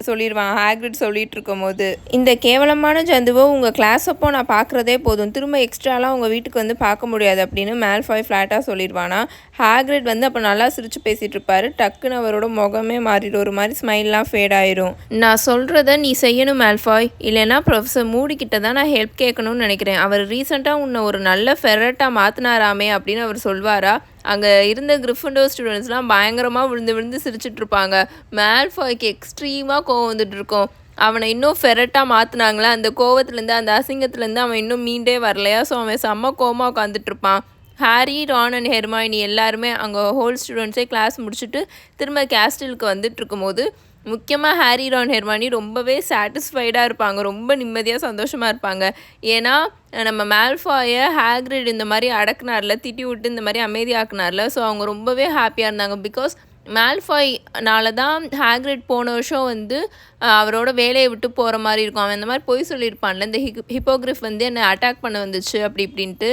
சொல்லிடுவான் ஹேக்ரிட் சொல்லிட்டு இருக்கும் போது. இந்த கேவலமான ஜந்துவோ உங்கள் கிளாஸ் அப்போ நான் பார்க்குறதே போதும், திரும்ப எக்ஸ்ட்ராலாம் உங்கள் வீட்டுக்கு வந்து பார்க்க முடியாது அப்படின்னு மேல்ஃபாய் ஃப்ளாட்டாக சொல்லிடுவானா. ஹேக்ரிட் வந்து அப்போ நல்லா சிரித்து பேசிகிட்டு இருப்பார். டக்குன்னு அவரோட முகமே மாறிடும், ஒரு மாதிரி ஸ்மைல்லாம் ஃபேட் ஆயிரும். நான் சொல்கிறத நீ செய்யணும் மேல்ஃபாய், இல்லைன்னா ப்ரொஃபஸர் மூடிக்கிட்ட தான் நான் ஹெல்ப் கேட்கணும்னு நினைக்கிறேன். அவர் ரீசெண்டாக உன்னை ஒரு நல்ல ஃபெரட்டாக மாற்றினாராமே அப்படின்னு அவர் சொல்வாரா. அங்கே இருந்த கிரிஃபண்டோர் ஸ்டூடெண்ட்ஸ்லாம் பயங்கரமாக விழுந்து சிரிச்சிட்டு இருப்பாங்க. மேல்ஃபாய்க்கு எக்ஸ்ட்ரீமாக கோவம் வந்துட்டு இருக்கும். அவனை இன்னும் ஃபெரட்டாக மாற்றினாங்களே, அந்த கோவத்துலேருந்து அந்த அசிங்கத்துலேருந்து அவன் இன்னும் மீண்டே வரலையா. ஸோ அவன் செம்ம கோவமாக உட்காந்துட்டு இருப்பான். ஹாரி, ரான் அண்ட் ஹெர்மாயினி எல்லாருமே அங்கே ஹோல் ஸ்டூடெண்ட்ஸே கிளாஸ் முடிச்சுட்டு திரும்ப கேஸ்டிலுக்கு வந்துட்டு இருக்கும்போது முக்கியமாக ஹாரி, ரான், ஹெர்மாயினி ரொம்பவே சாட்டிஸ்ஃபைடாக இருப்பாங்க, ரொம்ப நிம்மதியாக சந்தோஷமாக இருப்பாங்க. ஏன்னா நம்ம மேல்ஃபாயை ஹேக்ரிட் இந்த மாதிரி அடக்குனார்ல, திட்டி விட்டு இந்த மாதிரி அமைதியாக்குனார்ல. ஸோ அவங்க ரொம்பவே ஹாப்பியாக இருந்தாங்க. பிகாஸ் மேல்ஃபாய்னால தான் ஹேக்ரிட் போன வருஷம் வந்து அவரோட வேலையை விட்டு போகிற மாதிரி இருக்கும். அவன் இந்த மாதிரி பொய் சொல்லியிருப்பான்ல, இந்த ஹிப்போகிரிஃப் வந்து என்னை அட்டாக் பண்ண வந்துச்சு அப்படி இப்படின்ட்டு.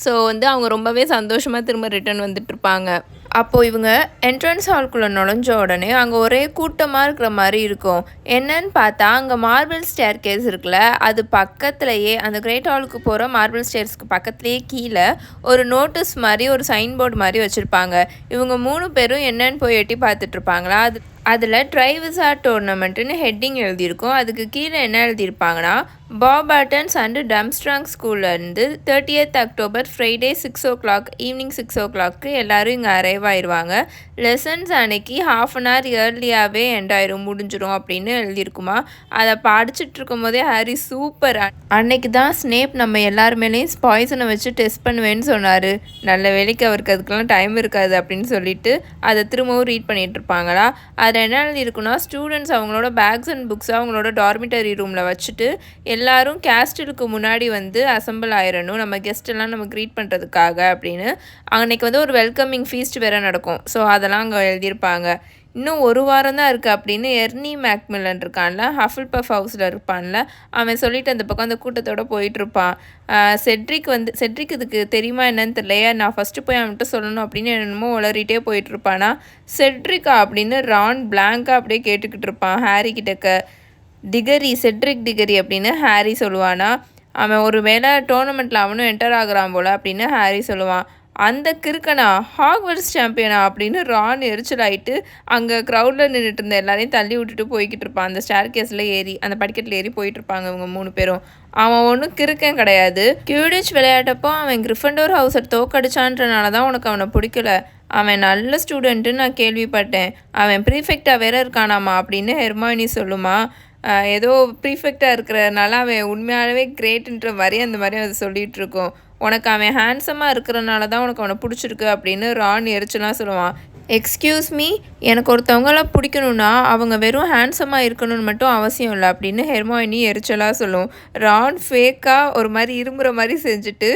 ஸோ வந்து அவங்க ரொம்பவே சந்தோஷமாக திரும்ப ரிட்டர்ன் வந்துட்டுருப்பாங்க. அப்போது இவங்க என்ட்ரன்ஸ் ஹால்குள்ளே நுழைஞ்ச உடனே அங்கே ஒரே கூட்டமாக இருக்கிற மாதிரி இருக்கும். என்னன்னு பார்த்தா அங்கே மார்பிள் ஸ்டேர் கேஸ் இருக்குல்ல, அது பக்கத்துலேயே அந்த கிரேட் ஹாலுக்கு போகிற மார்பிள் ஸ்டேர்ஸ்க்கு பக்கத்துலேயே கீழே ஒரு நோட்டீஸ் மாதிரி ஒரு சைன் போர்டு மாதிரி வச்சுருப்பாங்க. இவங்க 3 பேரும் என்னன்னு போய் எட்டி பார்த்துட்ருப்பாங்களா. அதில் ட்ரைவிசார்ட் டோர்னமெண்ட்டுன்னு ஹெட்டிங் எழுதியிருக்கும். அதுக்கு கீழே என்ன எழுதியிருப்பாங்கன்னா, பாபாட்டன்ஸ் அண்டு டம்ஸ்ட்ராங் ஸ்கூல்லேருந்து 30th October Friday 6 o'clock evening 6 o'clock எல்லோரும் இங்கே அரைவ் ஆயிடுவாங்க. லெசன்ஸ் அன்னைக்கு 1/2 an hour ஏர்லியாகவே எண்ட் ஆயிரும், முடிஞ்சிடும் அப்படின்னு எழுதியிருக்குமா. அதை படிச்சுட்டு இருக்கும் போதே ஹாரி சூப்பர், அன்னைக்கு தான் ஸ்னேப் நம்ம எல்லாருமேலேயும் பாய்சனை வச்சு டெஸ்ட் பண்ணுவேன்னு சொன்னார். நல்ல வேலைக்கு அவருக்கு அதுக்கெல்லாம் டைம் இருக்காது அப்படின்னு சொல்லிட்டு அதை திரும்பவும் ரீட் பண்ணிகிட்டு இருப்பாங்களா. அதில் என்ன எழுதியிருக்குன்னா, ஸ்டூடெண்ட்ஸ் அவங்களோட பேக்ஸ் அண்ட் புக்ஸை அவங்களோட டார்மிட்டரி ரூமில் வச்சுட்டு எல்லாரும் கேஸ்டிலுக்கு முன்னாடி வந்து அசம்பிள் ஆயிடணும், நம்ம கெஸ்ட்டெல்லாம் நம்ம க்ரீட் பண்ணுறதுக்காக அப்படின்னு. அன்னைக்கு வந்து ஒரு வெல்கமிங் ஃபீஸ்ட் வேறு நடக்கும். ஸோ அதெல்லாம் அங்கே எழுதியிருப்பாங்க. இன்னும் 1 வாரம் தான் இருக்குது அப்படின்னு எர்னி மேக்மில்லன் இருக்கான்ல, ஹஃபில்பஃப் ஹவுஸில் இருப்பான்ல, அவன் சொல்லிட்டு அந்த பக்கம் அந்த கூட்டத்தோடு போயிட்டுருப்பான். செட்ரிக் இதுக்கு தெரியுமா என்னன்னு தெரியலையா, நான் ஃபஸ்ட்டு போய் அவன்கிட்ட சொல்லணும் அப்படின்னு என்னமோ உளறிட்டே போயிட்டுருப்பானா. செட்ரிக்கா அப்படின்னு ரான் பிளாங்காக அப்படியே கேட்டுக்கிட்டு இருப்பான் ஹாரி கிட்டக்க. செட்ரிக் டிகரி அப்படின்னு ஹாரி சொல்லுவானா. அவன் ஒரு வேளை டோர்னமெண்ட்டில் அவனும் என்டர் ஆகுறான் போல் அப்படின்னு ஹாரி சொல்லுவான். அந்த கிறுக்கனா ஹாக்வர்ட்ஸ் சாம்பியனா அப்படின்னு ரான் எரிச்சல் ஆகிட்டு அங்கே க்ரௌடில் நின்றுட்டு இருந்த எல்லாரையும் தள்ளி விட்டுட்டு போய்கிட்டு இருப்பான். அந்த ஸ்டேர் கேஸில் ஏறி அந்த படிக்கட்டில் ஏறி போயிட்டுருப்பாங்க இவங்க 3 பேரும். அவன் ஒன்றும் கிறுக்கன் கிடையாது. கியூடிச் விளையாட்டப்போ அவன் கிரிஃபண்டோர் ஹவுஸை தோக்கடிச்சான்றனால தான் உனக்கு அவனை பிடிக்கல. அவன் நல்ல ஸ்டூடெண்ட்டுன்னு நான் கேள்விப்பட்டேன். அவன் ப்ரீஃபெக்டாக வேற இருக்கானாமா அப்படின்னு ஹெர்மாயினி சொல்லுமா. ஏதோ ப்ரீஃபெக்டாக இருக்கிறனால அவன் உண்மையாகவே கிரேட்டுன்ற மாதிரி அந்த மாதிரி அதை சொல்லிகிட்டு இருக்கோம். உனக்கு அவன் ஹேண்ட்ஸமாக இருக்கிறனால தான் உனக்கு அவனை பிடிச்சிருக்கு அப்படின்னு ரான் எரிச்சலாம் சொல்லுவான். எக்ஸ்கியூஸ் மீ, எனக்கு ஒருத்தவங்களாம் பிடிக்கணுன்னா அவங்க வெறும் ஹேண்ட்ஸமாக இருக்கணும்னு மட்டும் அவசியம் இல்லை அப்படின்னு ஹெர்மாயினி எரிச்சலாக சொல்லும். ரான் ஃபேக்காக ஒரு மாதிரி இரும்புகிற மாதிரி செஞ்சுட்டு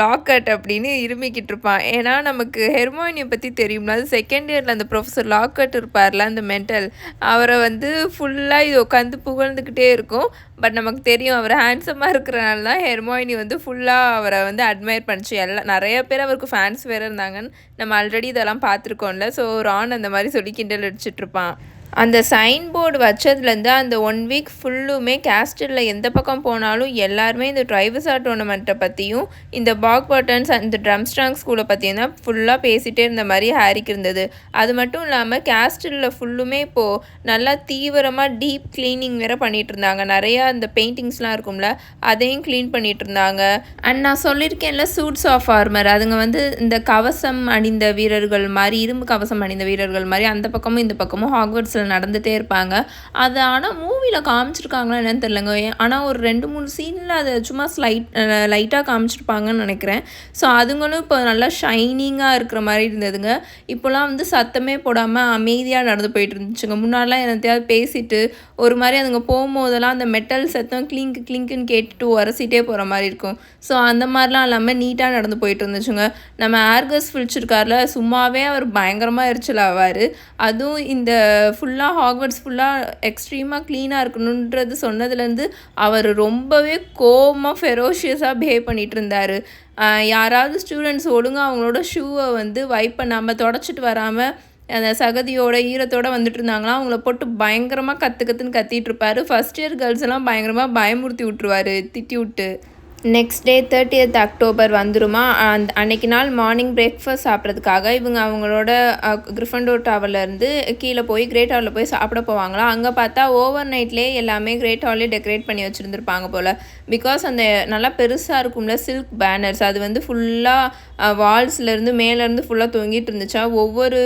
லாக்கட் அப்படின்னு இருமிக்கிட்டு இருப்பான். ஏன்னா நமக்கு ஹெர்மாயினியை பற்றி தெரியும்னா, அது செகண்ட் இயரில் அந்த ப்ரொஃபஸர் லாக்கட் இருப்பார்ல, அந்த மென்டல், அவரை வந்து ஃபுல்லாக இது உட்காந்து புகழ்ந்துக்கிட்டே இருக்கும். பட் நமக்கு தெரியும் அவர் ஹேண்ட்ஸமாக இருக்கிறனால தான் ஹெர்மாயினி வந்து ஃபுல்லாக அவரை வந்து அட்மையர் பண்ணிச்சு. நிறைய பேர் அவருக்கு ஃபேன்ஸ் வேறு இருந்தாங்கன்னு நம்ம ஆல்ரெடி இதெல்லாம் பார்த்துருக்கோம்ல. ஸோ ரான் அந்த மாதிரி சொல்லி கிண்டல் அடிச்சிட்ருப்பான். அந்த சைன் போர்டு வச்சதுலேருந்து அந்த 1 வீக் ஃபுல்லுமே கேஸ்டிலில் எந்த பக்கம் போனாலும் எல்லாருமே இந்த ட்ரைவிசார்ட் டோர்னமெண்ட்டை பற்றியும் இந்த பாக்பாட்டன்ஸ் அந்த ட்ரம்ஸ்ட்ராங் ஸ்கூலை பற்றியும் தான் ஃபுல்லாக பேசிகிட்டே இருந்த மாதிரி ஹாரிக்கு இருந்தது. அது மட்டும் இல்லாமல் கேஸ்டிலில் ஃபுல்லுமே இப்போது நல்லா தீவிரமாக டீப் க்ளீனிங் வேறு பண்ணிகிட்டு இருந்தாங்க. நிறையா அந்த பெயிண்டிங்ஸ்லாம் இருக்கும்ல, அதையும் க்ளீன் பண்ணிகிட்டு இருந்தாங்க. அண்ட் நான் சொல்லியிருக்கேன்ல சூட்ஸ் ஆஃப் ஆர்மர், அதுங்க வந்து இந்த கவசம் அணிந்த வீரர்கள் மாதிரி, இரும்பு கவசம் அணிந்த வீரர்கள் மாதிரி அந்த பக்கமும் இந்த பக்கமும் ஹாக்வர்ட்ஸில் ஹாக்வர்ட்ஸில் நடந்துகிட்டே இருப்பாங்க. அது ஆனால் மூவியில் காமிச்சிருக்காங்களா என்னன்னு தெரிலங்க. ஆனால் ஒரு 2-3 சீனில் அதை சும்மா லைட்டாக காமிச்சிருப்பாங்கன்னு நினைக்கிறேன். ஸோ அதுங்களும் இப்போ நல்லா ஷைனிங்காக இருக்கிற மாதிரி இருந்ததுங்க. இப்போலாம் வந்து சத்தமே போடாமல் அமைதியாக நடந்து போயிட்டு இருந்துச்சுங்க. முன்னாடிலாம் என்னத்தையாவது பேசிட்டு ஒரு மாதிரி அதுங்க போகும்போதெல்லாம் அந்த மெட்டல் சத்தம் கிளிங்குன்னு கேட்டுட்டு உரசிட்டே போகிற மாதிரி இருக்கும். ஸோ அந்த மாதிரிலாம் இல்லாமல் நீட்டாக நடந்து போயிட்டு இருந்துச்சுங்க. நம்ம ஆர்கஸ் ஃபில்ச் இருக்கார்ல, சும்மாவே அவர் பயங்கரமாக எரிச்சல் ஆவார். அதுவும் இந்த ஃபுல்லாக ஹாக்வர்ட்ஸ் ஃபுல்லாக எக்ஸ்ட்ரீமாக க்ளீனாக இருக்கணுன்றது சொன்னதுலேருந்து அவர் ரொம்பவே கோவமாக ஃபெரோஷியஸாக பிஹேவ் பண்ணிகிட்டு இருந்தார். யாராவது ஸ்டூடெண்ட்ஸ் ஒழுங்காக அவங்களோட ஷூவை வந்து வைப் பண்ணாமல் தொடச்சிட்டு வராமல் அந்த சகதியோட ஈரத்தோடு வந்துட்டு இருந்தாங்களா, அவங்கள போட்டு பயங்கரமாக கற்றுன்னு கத்திட்டு இருப்பார். ஃபஸ்ட் இயர் கேர்ள்ஸ் எல்லாம் பயங்கரமாக பயமுறுத்தி விட்ருவார் திட்டி விட்டு. நெக்ஸ்ட் டே 30th அக்டோபர் வந்துருமா. அன்னைக்கு நாள் மார்னிங் பிரேக்ஃபாஸ்ட் சாப்பிட்றதுக்காக இவங்க அவங்களோட கிரிஃபண்டோர் டவர்லேருந்து கீழே போய் கிரேட் ஹாலில் போய் சாப்பிட போவாங்களா. அங்கே பார்த்தா ஓவர் நைட்லேயே எல்லாமே கிரேட் ஹாலே டெக்கரேட் பண்ணி வச்சுருந்துருப்பாங்க போல். பிகாஸ் அந்த நல்லா பெருசாக இருக்கும்ல சில்க் பேனர்ஸ், அது வந்து ஃபுல்லாக வால்ஸ்லேருந்து மேலேருந்து ஃபுல்லாக தொங்கிட்டு இருந்துச்சா. ஒவ்வொரு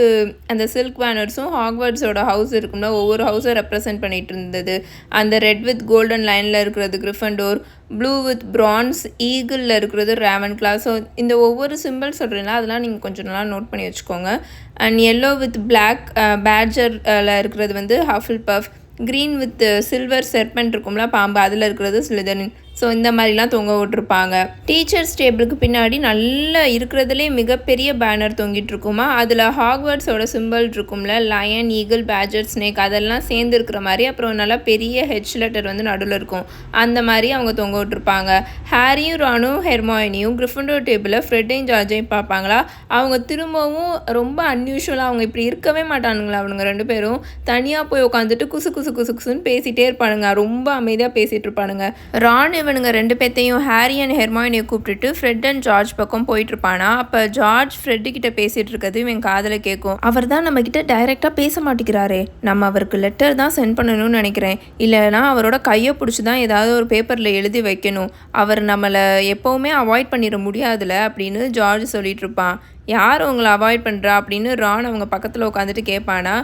அந்த சில்க் பேனர்ஸும் ஹாக்வர்ட்ஸோட ஹவுஸ் இருக்கும்ல, ஒவ்வொரு ஹவுஸை ரெப்ரசென்ட் பண்ணிகிட்டு இருந்தது. அந்த ரெட் வித் கோல்டன் லைனில் இருக்கிறது கிரிஃபண்டோர், ப்ளூ வித் பிரான்ஸ் ஈகிளில் இருக்கிறது ரேவன்க்ளா. ஸோ இந்த ஒவ்வொரு சிம்பிள் சொல்கிறீங்களா, அதெல்லாம் நீங்கள் கொஞ்சம் நல்லா நோட் பண்ணி வச்சுக்கோங்க. அண்ட் எல்லோ வித் பிளாக் பேட்ஜரில் இருக்கிறது வந்து ஹஃபில் பஃப், க்ரீன் வித் சில்வர் செர்பென்ட் இருக்கும்ல பாம்பு, அதில் இருக்கிறது ஸ்லிதரின். ஸோ இந்த மாதிரிலாம் தொங்க விட்டுருப்பாங்க. டீச்சர்ஸ் டேபிளுக்கு பின்னாடி நல்லா இருக்கிறதுலே மிகப்பெரிய பேனர் தொங்கிட்டு இருக்குமா. அதில் ஹாக்வர்ட்ஸோட சிம்பிள் இருக்கும்ல, லயன், ஈகிள், பேட்ஜர், ஸ்னேக், அதெல்லாம் சேர்ந்து இருக்கிற மாதிரி. அப்புறம் நல்லா பெரிய ஹெச் லெட்டர் வந்து நடுவில் இருக்கும். அந்த மாதிரி அவங்க தொங்க விட்டுருப்பாங்க. ஹாரியும் ரானும் ஹெர்மாயினியும் கிரிஃபண்டோர் டேபிளில் ஃப்ரெட்டையும் ஜார்ஜையும் பார்ப்பாங்களா. அவங்க திரும்பவும் ரொம்ப அன்யூஷுவலாக, அவங்க இப்படி இருக்கவே மாட்டானுங்களா அவனுங்க 2 பேரும். தனியாக போய் உட்காந்துட்டு குசுன்னு பேசிகிட்டே இருப்பானுங்க. ரொம்ப அமைதியாக பேசிகிட்டு இருப்பானுங்க. ரான் இவனுங்க 2 பேர்த்தையும் ஹாரி அண்ட் ஹெர்மாயினியை கூப்பிட்டுட்டு ஃப்ரெட் அண்ட் ஜார்ஜ் பக்கம் போயிட்டுருப்பானா. அப்போ ஜார்ஜ் ஃப்ரெட்டு கிட்ட பேசிகிட்டு இருக்கிறது இவன் காதில் கேட்கும். அவர் தான் நம்மக்கிட்ட டைரெக்டாக பேச மாட்டேங்கிறாரே, நம்ம அவருக்கு லெட்டர் தான் சென்ட் பண்ணணும்னு நினைக்கிறேன், இல்லைனா அவரோட கையை பிடிச்சி தான் ஏதாவது ஒரு பேப்பரில் எழுதி வைக்கணும், அவர் நம்மளை எப்போவுமே அவாய்ட் பண்ணிட முடியாதுல்ல அப்படின்னு ஜார்ஜ் சொல்லிட்டு இருப்பான். யார் உங்களை அவாய்ட் பண்ணுறா அப்படின்னு ரான் அவங்க பக்கத்தில் உட்காந்துட்டு கேட்பானா.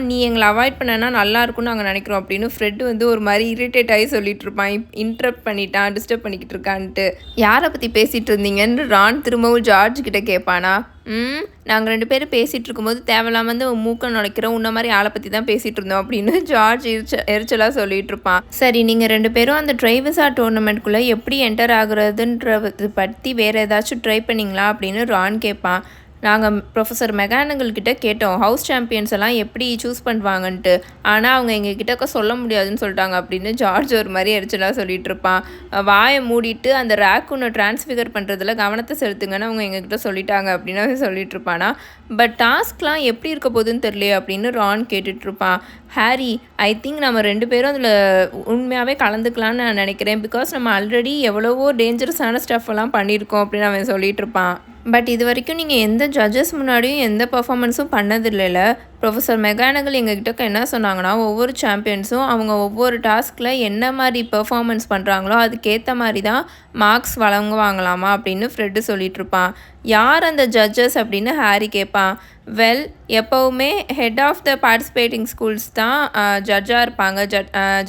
நீ எங்களை அவாய்ட் பண்ணனா நல்லா இருக்கும்னு நாங்கள் நினைக்கிறோம் அப்படின்னு ஃப்ரெட் வந்து ஒரு மாதிரி இரிட்டேட் ஆகி சொல்லிட்டு இருப்பான். இன்ட்ரப்ட் பண்ணிட்டான், டிஸ்டர்ப் பண்ணிக்கிட்டு இருக்கான்ட்டு. யாரை பற்றி பேசிகிட்டு இருந்தீங்கன்னு ரான் திரும்பவும் ஜார்ஜ் கிட்ட கேட்பானா. நாங்கள் 2 பேரும் பேசிகிட்டு இருக்கும்போது தேவையில்லாம வந்து மூக்க நுழைக்கிறோம், உன்ன மாதிரி ஆளை பற்றி தான் பேசிகிட்டு இருந்தோம் அப்படின்னு ஜார்ஜ் எரிச்சலாக சொல்லிட்டு இருப்பான். சரி, நீங்கள் 2 பேரும் அந்த ட்ரைவிசா டோர்னமெண்ட்குள்ளே எப்படி என்டர் ஆகுறதுன்றது பற்றி வேறு ஏதாச்சும் ட்ரை பண்ணிங்களா அப்படின்னு ரான் கேட்பான். நாங்கள் ப்ரொஃபஸர் மெகானகல் கிட்ட கேட்டோம் ஹவுஸ் சாம்பியன்ஸ் எல்லாம் எப்படி சூஸ் பண்ணுவாங்கன்ட்டு, ஆனால் அவங்க எங்ககிட்ட சொல்ல முடியாதுன்னு சொல்லிட்டாங்க அப்படின்னு ஜார்ஜ் ஒரு மாதிரி எரிச்சலாக சொல்லிட்டு இருப்பான். வாயை மூடிட்டு அந்த ரேக் ஒன்று டிரான்ஸ்ஃபிகர் பண்ணுறதுல கவனத்தை செலுத்துங்கன்னு அவங்க எங்ககிட்ட சொல்லிட்டாங்க அப்படின்னு சொல்லிட்டு இருப்பானா. பட் டாஸ்க்லாம் எப்படி இருக்க போகுதுன்னு தெரியலையே அப்படின்னு ரான் கேட்டுட்ருப்பான். ஹாரி, ஐ திங்க் நம்ம 2 பேரும் அதில் உண்மையாகவே கலந்துக்கலான்னு நான் நினைக்கிறேன். பிகாஸ் நம்ம ஆல்ரெடி எவ்வளவோ டேஞ்சரஸான ஸ்டஃப் எல்லாம் பண்ணியிருக்கோம் அப்படின்னு அவன் சொல்லிட்டு இருப்பான். பட் இது வரைக்கும் நீங்கள் எந்த ஜட்ஜஸ் முன்னாடியும் எந்த பர்ஃபார்மன்ஸும் பண்ணதில்லைல. ப்ரொஃபஸர் மெகானகல் எங்ககிட்ட என்ன சொன்னாங்கன்னா, ஒவ்வொரு சாம்பியன்ஸும் அவங்க ஒவ்வொரு டாஸ்கில் என்ன மாதிரி பெர்ஃபார்மன்ஸ் பண்ணுறாங்களோ அதுக்கேற்ற மாதிரி தான் மார்க்ஸ் வழங்குவாங்களாமா அப்படின்னு ஃப்ரெட்டு சொல்லிட்டு இருப்பான். யார் அந்த ஜட்ஜஸ் அப்படின்னு ஹாரி கேட்பான். வெல், எப்போவுமே head of the participating schools தான் ஜட்ஜாக இருப்பாங்க,